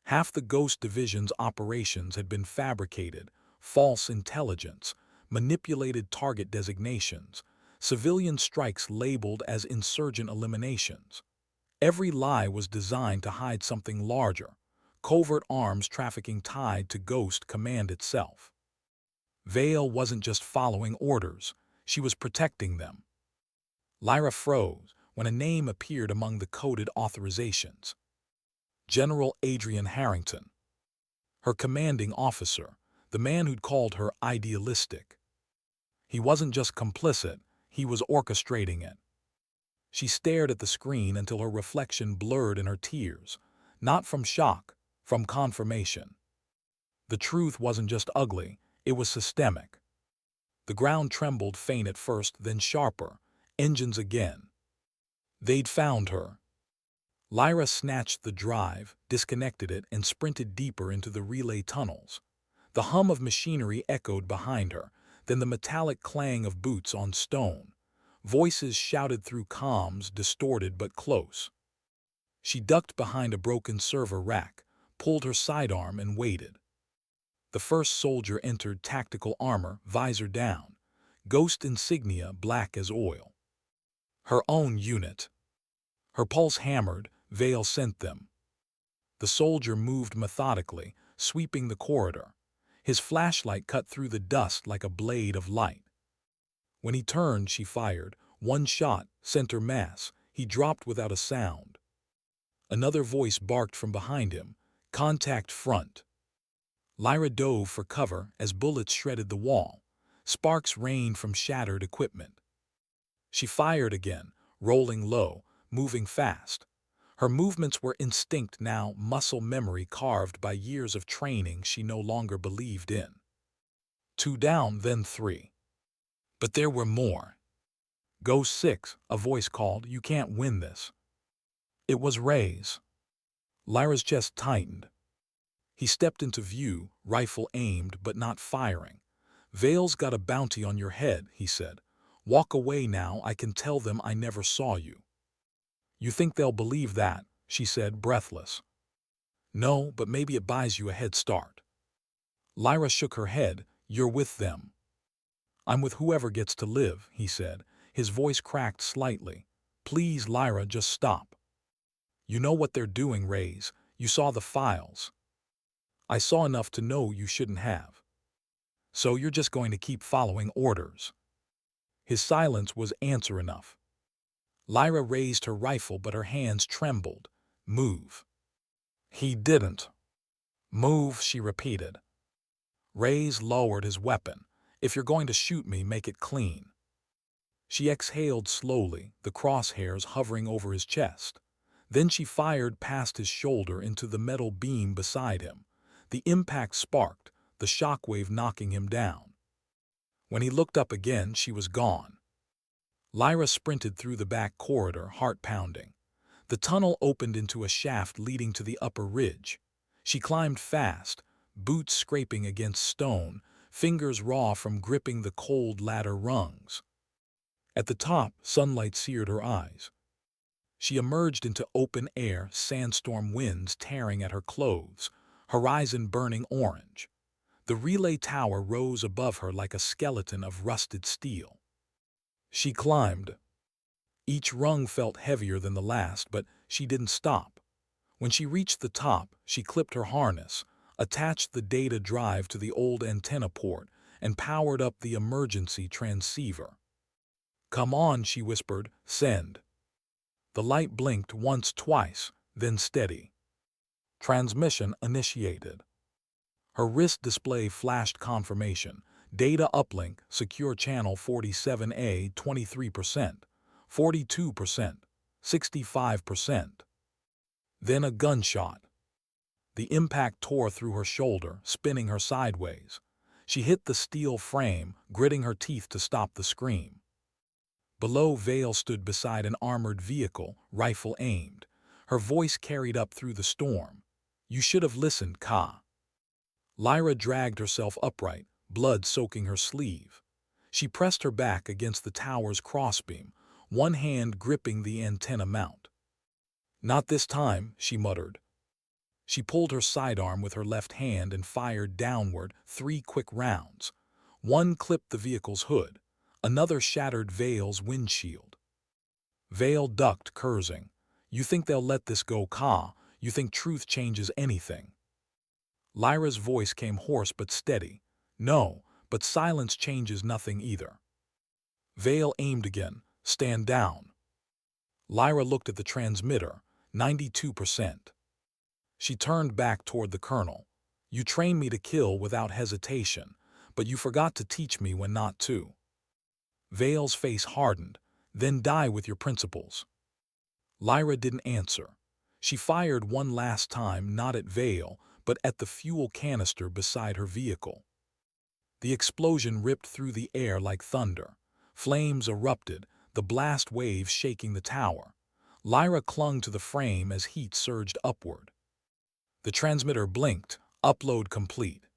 Half the Ghost Division's operations had been fabricated, false intelligence, manipulated target designations, civilian strikes labeled as insurgent eliminations. Every lie was designed to hide something larger, covert arms trafficking tied to Ghost Command itself. Vale wasn't just following orders, she was protecting them. Lyra froze when a name appeared among the coded authorizations. General Adrian Harrington. Her commanding officer, the man who'd called her idealistic. He wasn't just complicit, he was orchestrating it. She stared at the screen until her reflection blurred in her tears, not from shock, from confirmation. The truth wasn't just ugly, it was systemic. The ground trembled, faint at first, then sharper. Engines again. They'd found her. Lyra snatched the drive, disconnected it, and sprinted deeper into the relay tunnels. The hum of machinery echoed behind her, then the metallic clang of boots on stone. Voices shouted through comms, distorted but close. She ducked behind a broken server rack, pulled her sidearm, and waited. The first soldier entered, tactical armor, visor down, Ghost insignia black as oil. Her own unit. Her pulse hammered. Vale sent them. The soldier moved methodically, sweeping the corridor. His flashlight cut through the dust like a blade of light. When he turned, she fired. One shot, center mass. He dropped without a sound. Another voice barked from behind him. "Contact front." Lyra dove for cover as bullets shredded the wall. Sparks rained from shattered equipment. She fired again, rolling low, moving fast. Her movements were instinct now, muscle memory carved by years of training she no longer believed in. 2 down, then 3. But there were more. "Go 6, a voice called. "You can't win this." It was Ray's. Lyra's chest tightened. He stepped into view, rifle aimed but not firing. "Vale's got a bounty on your head," he said. "Walk away now, I can tell them I never saw you." "You think they'll believe that?" she said, breathless. "No, but maybe it buys you a head start." Lyra shook her head. "You're with them." "I'm with whoever gets to live," he said. His voice cracked slightly. "Please, Lyra, just stop. You know what they're doing, Rays. You saw the files." "I saw enough to know you shouldn't have." "So you're just going to keep following orders?" His silence was answer enough. Lyra raised her rifle, but her hands trembled. "Move." He didn't. "Move," she repeated. Rays lowered his weapon. "If you're going to shoot me, make it clean." She exhaled slowly, the crosshairs hovering over his chest. Then she fired past his shoulder into the metal beam beside him. The impact sparked, the shockwave knocking him down. When he looked up again, she was gone. Lyra sprinted through the back corridor, heart pounding. The tunnel opened into a shaft leading to the upper ridge. She climbed fast, boots scraping against stone, fingers raw from gripping the cold ladder rungs. At the top, sunlight seared her eyes. She emerged into open air, sandstorm winds tearing at her clothes, horizon burning orange. The relay tower rose above her like a skeleton of rusted steel. She climbed. Each rung felt heavier than the last, but she didn't stop. When she reached the top, she clipped her harness, attached the data drive to the old antenna port, and powered up the emergency transceiver. "Come on," she whispered, "send." The light blinked once, twice, then steady. Transmission initiated. Her wrist display flashed confirmation. Data uplink, secure channel 47A, 23%, 42%, 65%. Then a gunshot. The impact tore through her shoulder, spinning her sideways. She hit the steel frame, gritting her teeth to stop the scream. Below, Vale stood beside an armored vehicle, rifle aimed. Her voice carried up through the storm. "You should have listened, Ka." Lyra dragged herself upright, blood soaking her sleeve. She pressed her back against the tower's crossbeam, one hand gripping the antenna mount. "Not this time," she muttered. She pulled her sidearm with her left hand and fired downward 3 quick rounds. One clipped the vehicle's hood. Another shattered Vale's windshield. Vale ducked, cursing. "You think they'll let this go, Ka? You think truth changes anything?" Lyra's voice came hoarse but steady. "No, but silence changes nothing either." Vale aimed again. "Stand down." Lyra looked at the transmitter. 92%. She turned back toward the colonel. "You trained me to kill without hesitation, but you forgot to teach me when not to." Vale's face hardened. "Then die with your principles." Lyra didn't answer. She fired one last time, not at Vale, but at the fuel canister beside her vehicle. The explosion ripped through the air like thunder. Flames erupted, the blast waves shaking the tower. Lyra clung to the frame as heat surged upward. The transmitter blinked, upload complete.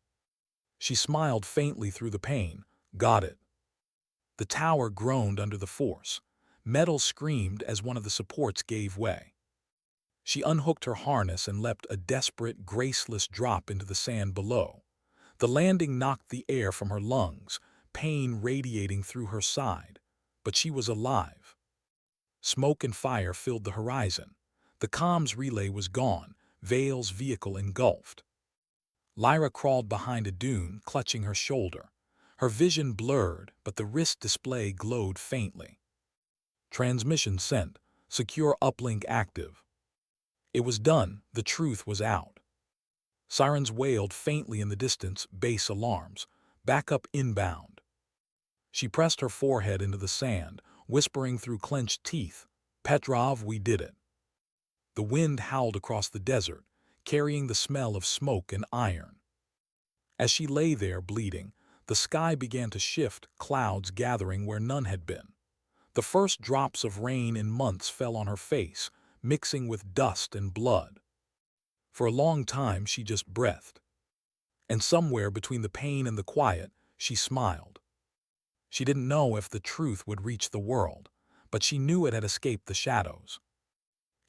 She smiled faintly through the pain. "Got it." The tower groaned under the force. Metal screamed as one of the supports gave way. She unhooked her harness and leapt a desperate, graceless drop into the sand below. The landing knocked the air from her lungs, pain radiating through her side. But she was alive. Smoke and fire filled the horizon. The comms relay was gone, Vale's vehicle engulfed. Lyra crawled behind a dune, clutching her shoulder. Her vision blurred, but the wrist display glowed faintly. Transmission sent. Secure uplink active. It was done. The truth was out. Sirens wailed faintly in the distance, base alarms. Backup inbound. She pressed her forehead into the sand, whispering through clenched teeth, "Petrov, we did it." The wind howled across the desert, carrying the smell of smoke and iron. As she lay there, bleeding, the sky began to shift, clouds gathering where none had been. The first drops of rain in months fell on her face, mixing with dust and blood. For a long time she just breathed. And somewhere between the pain and the quiet, she smiled. She didn't know if the truth would reach the world, but she knew it had escaped the shadows.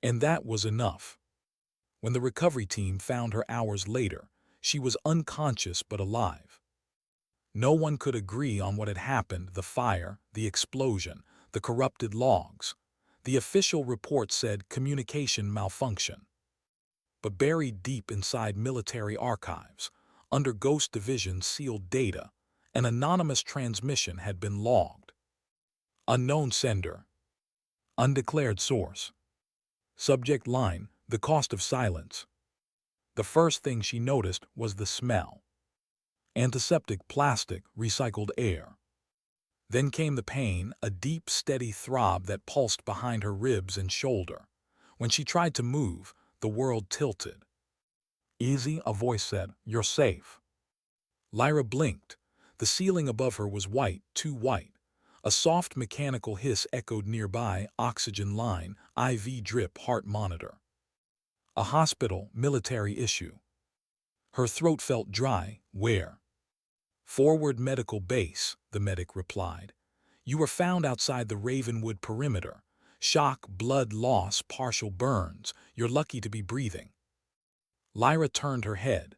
And that was enough. When the recovery team found her hours later, she was unconscious but alive. No one could agree on what had happened: the fire, the explosion, the corrupted logs. The official report said communication malfunction. But buried deep inside military archives, under Ghost Division's sealed data, an anonymous transmission had been logged. Unknown sender. Undeclared source. Subject line: the cost of silence. The first thing she noticed was the smell. Antiseptic plastic, recycled air. Then came the pain, a deep, steady throb that pulsed behind her ribs and shoulder. When she tried to move, the world tilted. "Easy," a voice said. "You're safe." Lyra blinked. The ceiling above her was white, too white. A soft mechanical hiss echoed nearby: oxygen line, IV drip, heart monitor. A hospital, military issue. Her throat felt dry. Where? Forward Medical Base, the medic replied. You were found outside the Ravenwood perimeter. Shock, blood loss, partial burns. You're lucky to be breathing. Lyra turned her head.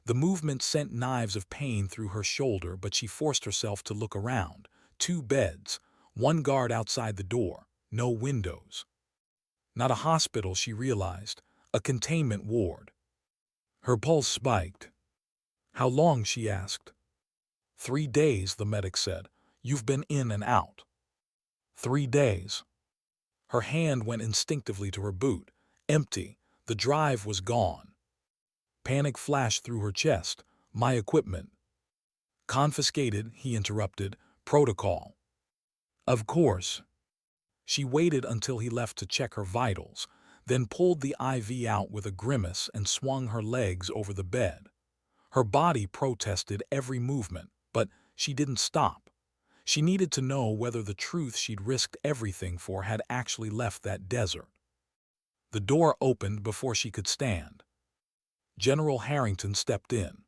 The movement sent knives of pain through her shoulder, but she forced herself to look around. 2 beds, 1 guard outside the door, no windows. Not a hospital, she realized, a containment ward. Her pulse spiked. How long? She asked. 3 days, the medic said. You've been in and out. 3 days. Her hand went instinctively to her boot. Empty. The drive was gone. Panic flashed through her chest. My equipment. Confiscated, he interrupted. Protocol. Of course. She waited until he left to check her vitals, then pulled the IV out with a grimace and swung her legs over the bed. Her body protested every movement, but she didn't stop. She needed to know whether the truth she'd risked everything for had actually left that desert. The door opened before she could stand. General Harrington stepped in.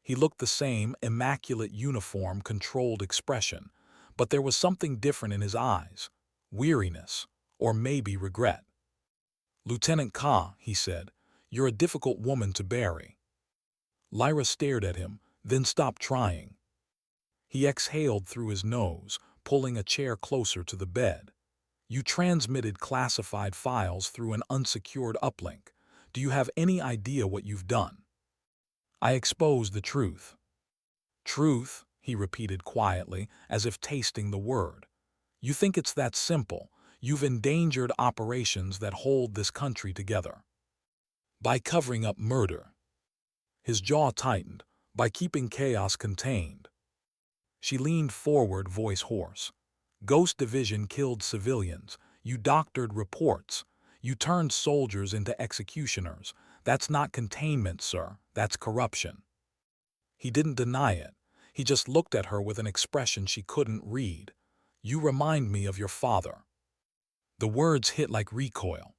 He looked the same, immaculate uniform, controlled expression, but there was something different in his eyes. Weariness, or maybe regret. Lieutenant Ka, he said, you're a difficult woman to bury. Lyra stared at him, then stopped trying. He exhaled through his nose, pulling a chair closer to the bed. You transmitted classified files through an unsecured uplink. Do you have any idea what you've done? I exposed the truth. Truth, he repeated quietly, as if tasting the word. You think it's that simple? You've endangered operations that hold this country together. By covering up murder. His jaw tightened. By keeping chaos contained. She leaned forward, voice hoarse. Ghost Division killed civilians. You doctored reports. You turned soldiers into executioners. That's not containment, sir. That's corruption. He didn't deny it. He just looked at her with an expression she couldn't read. You remind me of your father. The words hit like recoil.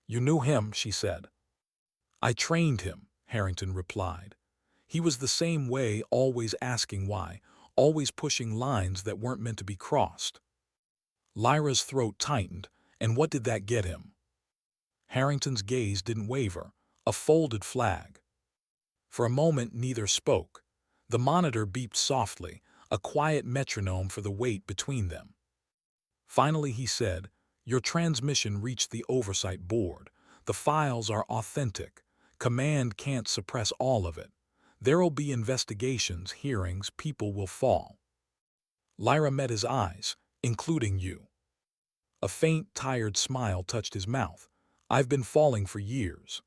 You knew him, she said. I trained him, Harrington replied. He was the same way, always asking why, always pushing lines that weren't meant to be crossed. Lyra's throat tightened, and what did that get him? Harrington's gaze didn't waver, a folded flag. For a moment neither spoke. The monitor beeped softly, a quiet metronome for the wait between them. Finally he said, your transmission reached the oversight board. The files are authentic. Command can't suppress all of it. There'll be investigations, hearings, people will fall. Lyra met his eyes, including you. A faint, tired smile touched his mouth. I've been falling for years.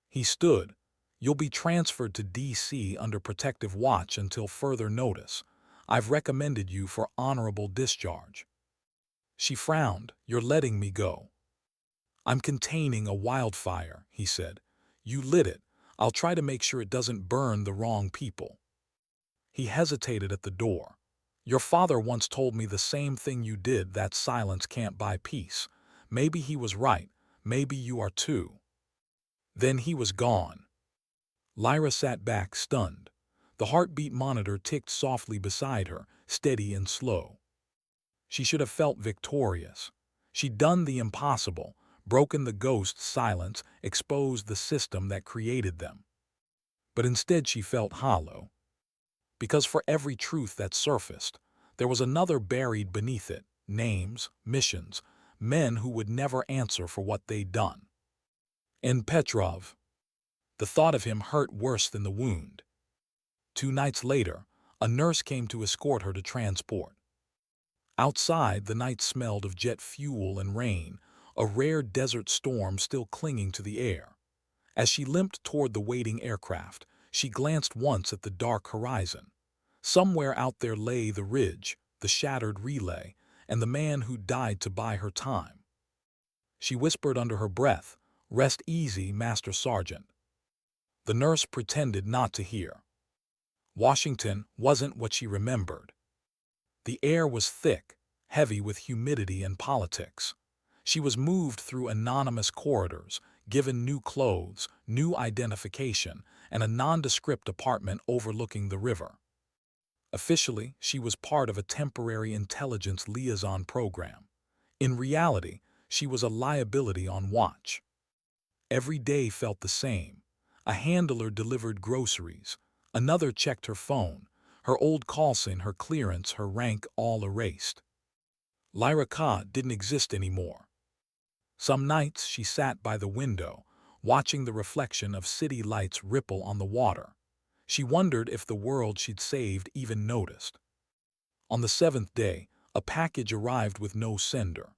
He stood. You'll be transferred to D.C. under protective watch until further notice. I've recommended you for honorable discharge. She frowned. You're letting me go. I'm containing a wildfire, he said. You lit it. I'll try to make sure it doesn't burn the wrong people. He hesitated at the door. Your father once told me the same thing you did, that silence can't buy peace. Maybe he was right. Maybe you are too. Then he was gone. Lyra sat back, stunned. The heartbeat monitor ticked softly beside her, steady and slow. She should have felt victorious. She'd done the impossible, broken the ghost's silence, exposed the system that created them. But instead she felt hollow. Because for every truth that surfaced, there was another buried beneath it, names, missions, men who would never answer for what they'd done. And Petrov. The thought of him hurt worse than the wound. 2 nights later, a nurse came to escort her to transport. Outside, the night smelled of jet fuel and rain, a rare desert storm still clinging to the air. As she limped toward the waiting aircraft, she glanced once at the dark horizon. Somewhere out there lay the ridge, the shattered relay, and the man who died to buy her time. She whispered under her breath, "Rest easy, Master Sergeant." The nurse pretended not to hear. Washington wasn't what she remembered. The air was thick, heavy with humidity and politics. She was moved through anonymous corridors, given new clothes, new identification, and a nondescript apartment overlooking the river. Officially, she was part of a temporary intelligence liaison program. In reality, she was a liability on watch. Every day felt the same. A handler delivered groceries. Another checked her phone. Her old call sign, her clearance, her rank all erased. Lyra Ka didn't exist anymore. Some nights she sat by the window, watching the reflection of city lights ripple on the water. She wondered if the world she'd saved even noticed. On the seventh day, a package arrived with no sender.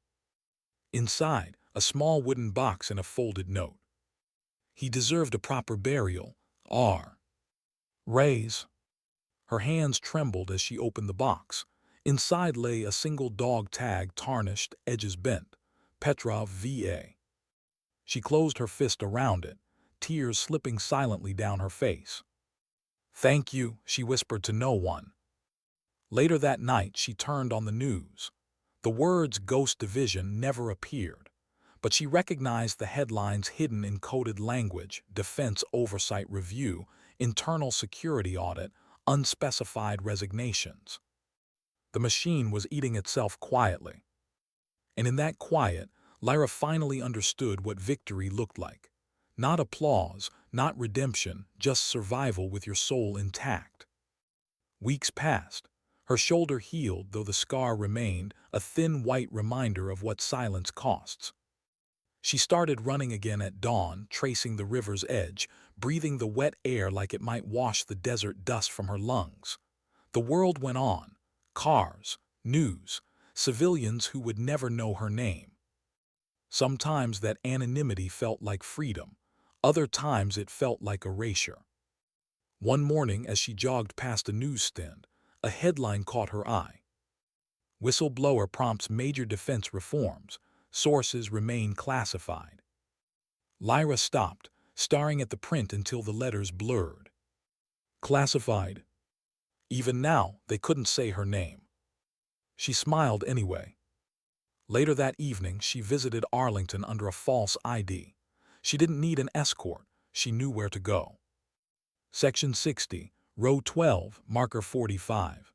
Inside, a small wooden box and a folded note. He deserved a proper burial. R. Raise. Her hands trembled as she opened the box. Inside lay a single dog tag, tarnished, edges bent. Petrov, VA. She closed her fist around it, tears slipping silently down her face. "Thank you," she whispered to no one. Later that night, she turned on the news. The words Ghost Division never appeared, but she recognized the headlines hidden in coded language: Defense Oversight Review, Internal Security Audit, Unspecified Resignations. The machine was eating itself quietly. And in that quiet, Lyra finally understood what victory looked like. Not applause, not redemption, just survival with your soul intact. Weeks passed. Her shoulder healed, though the scar remained, a thin white reminder of what silence costs. She started running again at dawn, tracing the river's edge, breathing the wet air like it might wash the desert dust from her lungs. The world went on. Cars, news, civilians who would never know her name. Sometimes that anonymity felt like freedom. Other times it felt like erasure. One morning, as she jogged past a newsstand, a headline caught her eye. Whistleblower prompts major defense reforms. Sources remain classified. Lyra stopped, staring at the print until the letters blurred. Classified. Even now, they couldn't say her name. She smiled anyway. Later that evening, she visited Arlington under a false ID. She didn't need an escort. She knew where to go. Section 60, Row 12, Marker 45.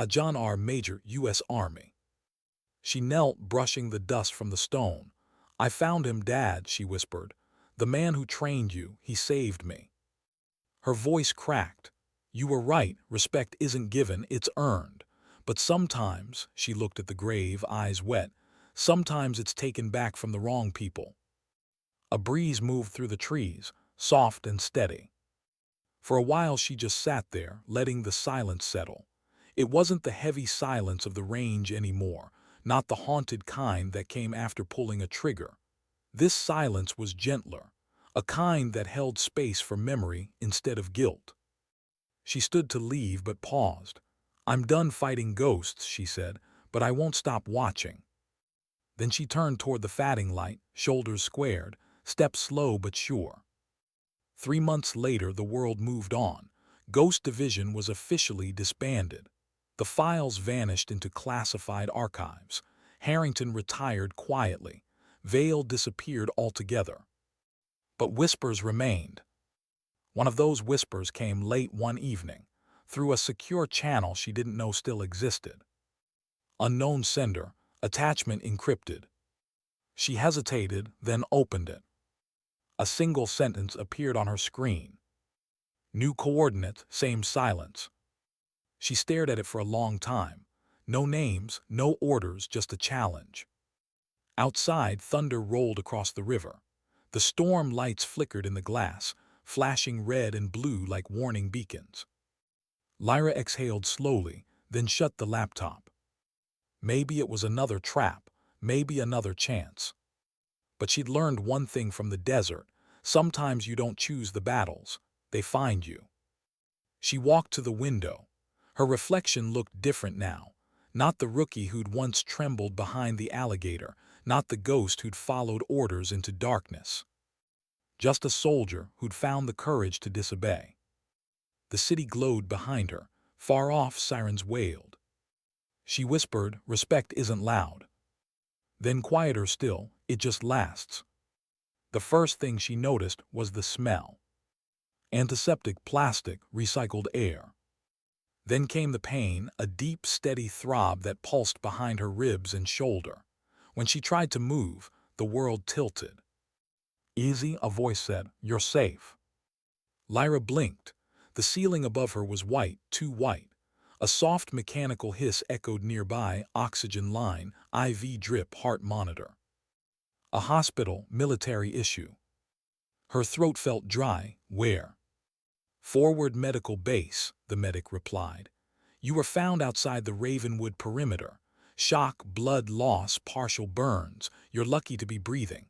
John R. Major, U.S. Army. She knelt, brushing the dust from the stone. "I found him, Dad," she whispered. "The man who trained you, he saved me." Her voice cracked. "You were right, respect isn't given, it's earned. But sometimes," she looked at the grave, eyes wet, "sometimes it's taken back from the wrong people." A breeze moved through the trees, soft and steady. For a while she just sat there, letting the silence settle. It wasn't the heavy silence of the range anymore, not the haunted kind that came after pulling a trigger. This silence was gentler, a kind that held space for memory instead of guilt. She stood to leave but paused. "I'm done fighting ghosts," she said, "but I won't stop watching." Then she turned toward the fatting light, shoulders squared, steps slow but sure. 3 months later, the world moved on. Ghost Division was officially disbanded. The files vanished into classified archives. Harrington retired quietly. Vale disappeared altogether. But whispers remained. One of those whispers came late one evening, through a secure channel she didn't know still existed. Unknown sender, attachment encrypted. She hesitated, then opened it. A single sentence appeared on her screen. New coordinate, same silence. She stared at it for a long time. No names, no orders, just a challenge. Outside, thunder rolled across the river. The storm lights flickered in the glass, flashing red and blue like warning beacons. Lyra exhaled slowly, then shut the laptop. Maybe it was another trap, maybe another chance. But she'd learned one thing from the desert: sometimes you don't choose the battles, they find you. She walked to the window. Her reflection looked different now. Not the rookie who'd once trembled behind the alligator, not the ghost who'd followed orders into darkness. Just a soldier who'd found the courage to disobey. The city glowed behind her. Far off, sirens wailed. She whispered, "Respect isn't loud." Then quieter still, "It just lasts." The first thing she noticed was the smell. Antiseptic plastic, recycled air. Then came the pain, a deep, steady throb that pulsed behind her ribs and shoulder. When she tried to move, the world tilted. "Easy," a voice said. "You're safe." Lyra blinked. The ceiling above her was white, too white. A soft mechanical hiss echoed nearby: oxygen line, IV drip, heart monitor. A hospital, military issue. Her throat felt dry. "Where?" "Forward medical base," the medic replied. "You were found outside the Ravenwood perimeter. Shock, blood loss, partial burns. You're lucky to be breathing."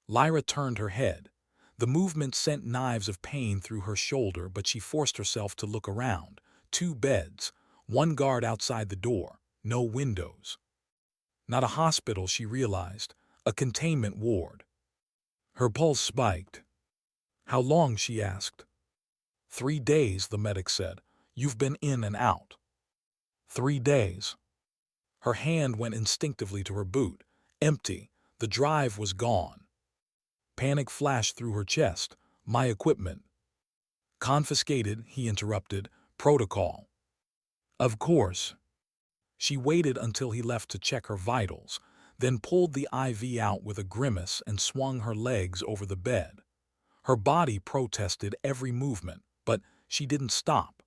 Lyra turned her head. The movement sent knives of pain through her shoulder, but she forced herself to look around. 2 beds, 1 guard outside the door, no windows. Not a hospital, she realized, a containment ward. Her pulse spiked. "How long?" she asked. 3 days, the medic said. "You've been in and out." 3 days. Her hand went instinctively to her boot. Empty. The drive was gone. Panic flashed through her chest. "My equipment." "Confiscated," he interrupted. "Protocol." "Of course." She waited until he left to check her vitals, then pulled the IV out with a grimace and swung her legs over the bed. Her body protested every movement, but she didn't stop.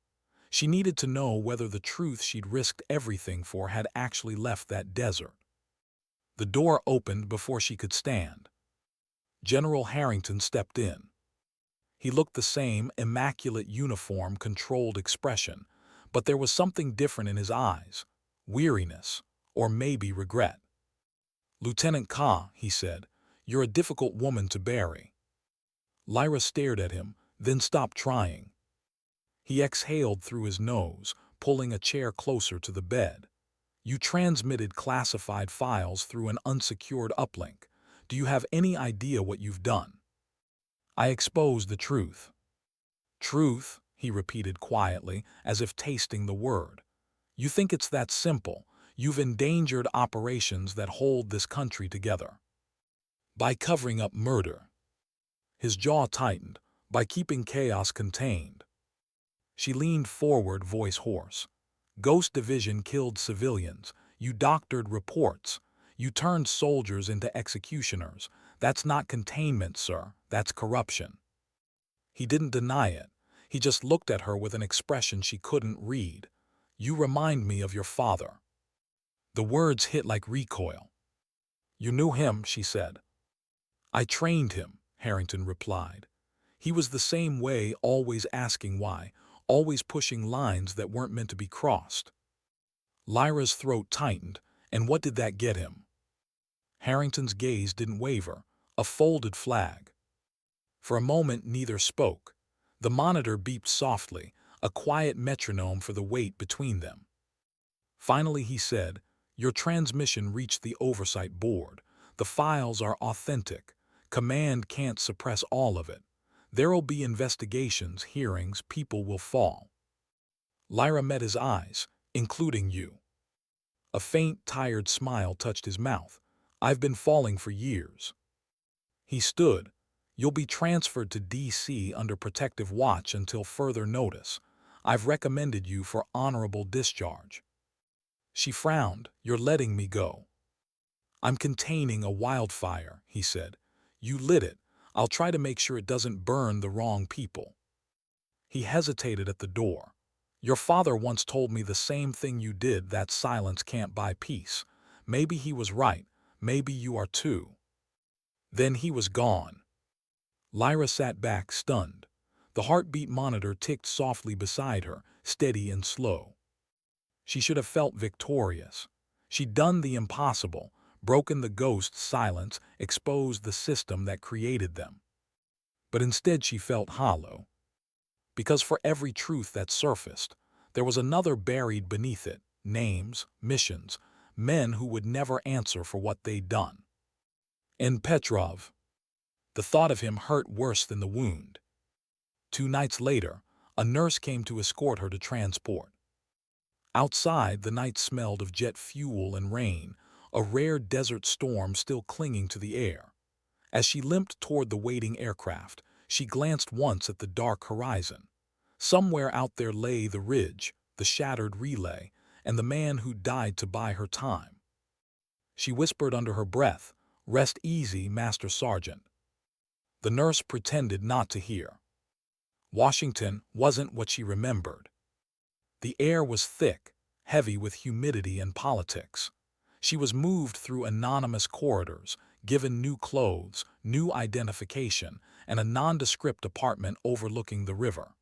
She needed to know whether the truth she'd risked everything for had actually left that desert. The door opened before she could stand. General Harrington stepped in. He looked the same, immaculate uniform, controlled expression, but there was something different in his eyes. Weariness, or maybe regret. "Lieutenant Ka," he said, "you're a difficult woman to bury." Lyra stared at him, then stopped trying. He exhaled through his nose, pulling a chair closer to the bed. "You transmitted classified files through an unsecured uplink. Do you have any idea what you've done?" "I exposed the truth." "Truth," he repeated quietly, as if tasting the word. "You think it's that simple? You've endangered operations that hold this country together. By covering up murder." His jaw tightened. "By keeping chaos contained." She leaned forward, voice hoarse. "Ghost Division killed civilians. You doctored reports. You turned soldiers into executioners. That's not containment, sir. That's corruption." He didn't deny it. He just looked at her with an expression she couldn't read. "You remind me of your father." The words hit like recoil. "You knew him," she said. "I trained him," Harrington replied. "He was the same way, always asking why, always pushing lines that weren't meant to be crossed." Lyra's throat tightened. "And what did that get him?" Harrington's gaze didn't waver. A folded flag. For a moment neither spoke. The monitor beeped softly, a quiet metronome for the wait between them. Finally he said, "Your transmission reached the oversight board. The files are authentic. Command can't suppress all of it. There'll be investigations, hearings, people will fall." Lyra met his eyes, "Including you." A faint, tired smile touched his mouth. "I've been falling for years." He stood. "You'll be transferred to D.C. under protective watch until further notice. I've recommended you for honorable discharge." She frowned. "You're letting me go." "I'm containing a wildfire," he said. "You lit it. I'll try to make sure it doesn't burn the wrong people." He hesitated at the door. "Your father once told me the same thing you did, that silence can't buy peace. Maybe he was right. Maybe you are too." Then he was gone. Lyra sat back, stunned. The heartbeat monitor ticked softly beside her, steady and slow. She should have felt victorious. She'd done the impossible, broken the ghost's silence, exposed the system that created them. But instead she felt hollow. Because for every truth that surfaced, there was another buried beneath it: names, missions, men who would never answer for what they'd done. And Petrov. The thought of him hurt worse than the wound. 2 nights later, a nurse came to escort her to transport. Outside, the night smelled of jet fuel and rain, a rare desert storm still clinging to the air. As she limped toward the waiting aircraft, She glanced once at the dark horizon. Somewhere out there lay the ridge, the shattered relay, and the man who died to buy her time. She whispered under her breath, "Rest easy, Master Sergeant." The nurse pretended not to hear. Washington wasn't what she remembered. The air was thick, heavy with humidity and politics. She was moved through anonymous corridors, given new clothes, new identification, and a nondescript apartment overlooking the river.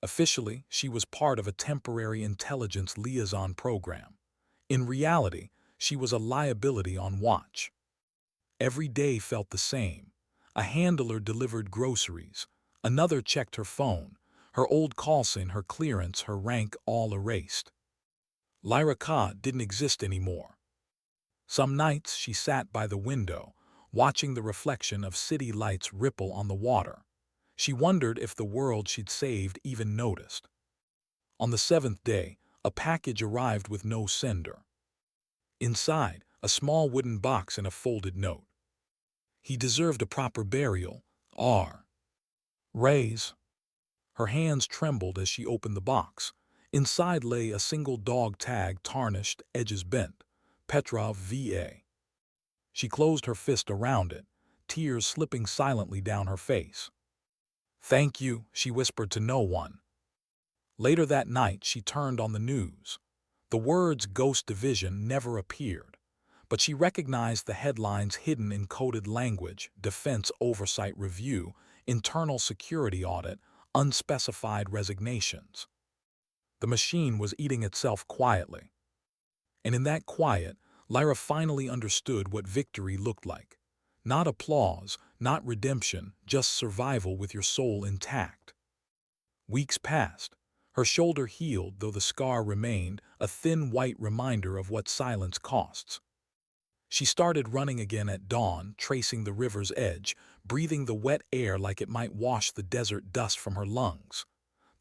Officially, she was part of a temporary intelligence liaison program. In reality, she was a liability on watch. Every day felt the same. A handler delivered groceries. Another checked her phone. Her old call sign, her clearance, her rank all erased. Lyra Ka didn't exist anymore. Some nights she sat by the window, watching the reflection of city lights ripple on the water. She wondered if the world she'd saved even noticed. On the seventh day, a package arrived with no sender. Inside, a small wooden box and a folded note. "He deserved a proper burial. R. Rays." Her hands trembled as she opened the box. Inside lay a single dog tag, tarnished, edges bent. Petrov, VA. She closed her fist around it, tears slipping silently down her face. "Thank you," she whispered to no one. Later that night, she turned on the news. The words "Ghost Division" never appeared, but she recognized the headlines hidden in coded language: Defense Oversight Review, Internal Security Audit, Unspecified Resignations. The machine was eating itself quietly. And in that quiet, Lyra finally understood what victory looked like. Not applause, not redemption, just survival with your soul intact. Weeks passed. Her shoulder healed, though the scar remained, a thin white reminder of what silence costs. She started running again at dawn, tracing the river's edge, breathing the wet air like it might wash the desert dust from her lungs.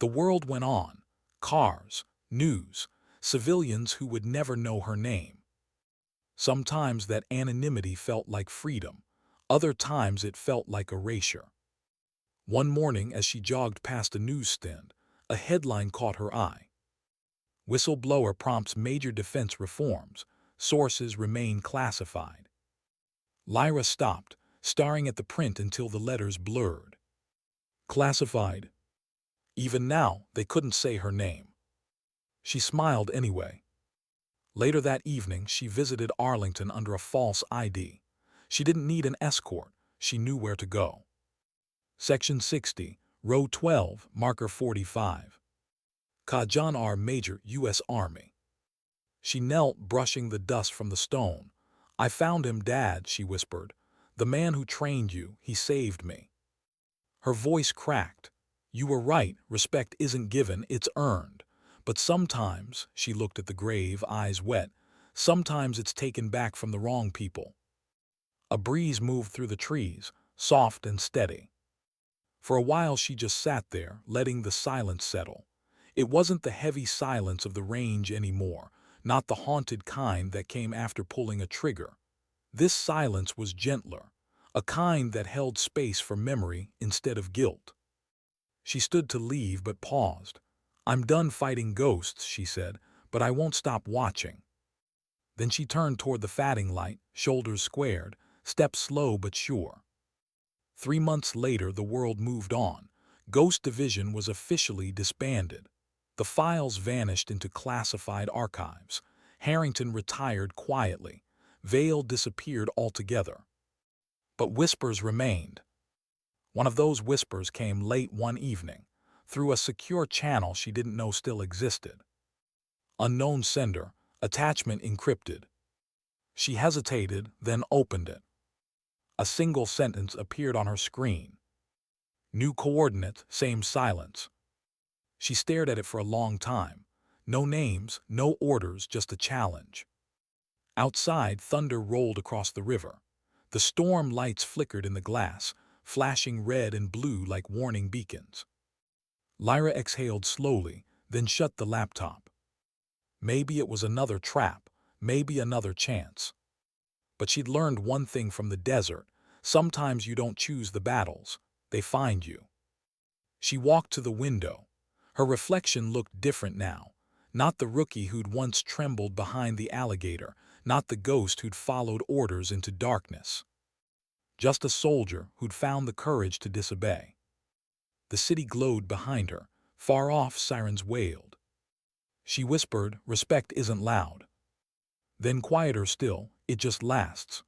The world went on. Cars, news, civilians who would never know her name. Sometimes that anonymity felt like freedom. Other times it felt like erasure. One morning, as she jogged past a newsstand, a headline caught her eye. "Whistleblower prompts major defense reforms. Sources remain classified." Lyra stopped, staring at the print until the letters blurred. Classified. Even now, they couldn't say her name. She smiled anyway. Later that evening, she visited Arlington under a false ID. She didn't need an escort. She knew where to go. Section 60, Row 12, Marker 45. Kajan R. Major, U.S. Army. She knelt, brushing the dust from the stone. "I found him, Dad," she whispered. "The man who trained you, he saved me." Her voice cracked. "You were right, respect isn't given, it's earned. But sometimes," she looked at the grave, eyes wet, "sometimes it's taken back from the wrong people." A breeze moved through the trees, soft and steady. For a while she just sat there, letting the silence settle. It wasn't the heavy silence of the range anymore, not the haunted kind that came after pulling a trigger. This silence was gentler, a kind that held space for memory instead of guilt. She stood to leave but paused. "I'm done fighting ghosts," she said, "but I won't stop watching." Then she turned toward the fatting light, shoulders squared, steps slow but sure. 3 months later, the world moved on. Ghost Division was officially disbanded. The files vanished into classified archives. Harrington retired quietly. Vale disappeared altogether. But whispers remained. One of those whispers came late one evening, through a secure channel she didn't know still existed. Unknown sender, attachment encrypted. She hesitated, then opened it. A single sentence appeared on her screen. New coordinate, same silence. She stared at it for a long time. No names, no orders, just a challenge. Outside, thunder rolled across the river. The storm lights flickered in the glass, flashing red and blue like warning beacons. Lyra exhaled slowly, then shut the laptop. Maybe it was another trap, maybe another chance. But she'd learned one thing from the desert: sometimes you don't choose the battles, they find you. She walked to the window. Her reflection looked different now. Not the rookie who'd once trembled behind the alligator, not the ghost who'd followed orders into darkness. Just a soldier who'd found the courage to disobey. The city glowed behind her. Far off, sirens wailed. She whispered, "Respect isn't loud." Then quieter still, "It just lasts."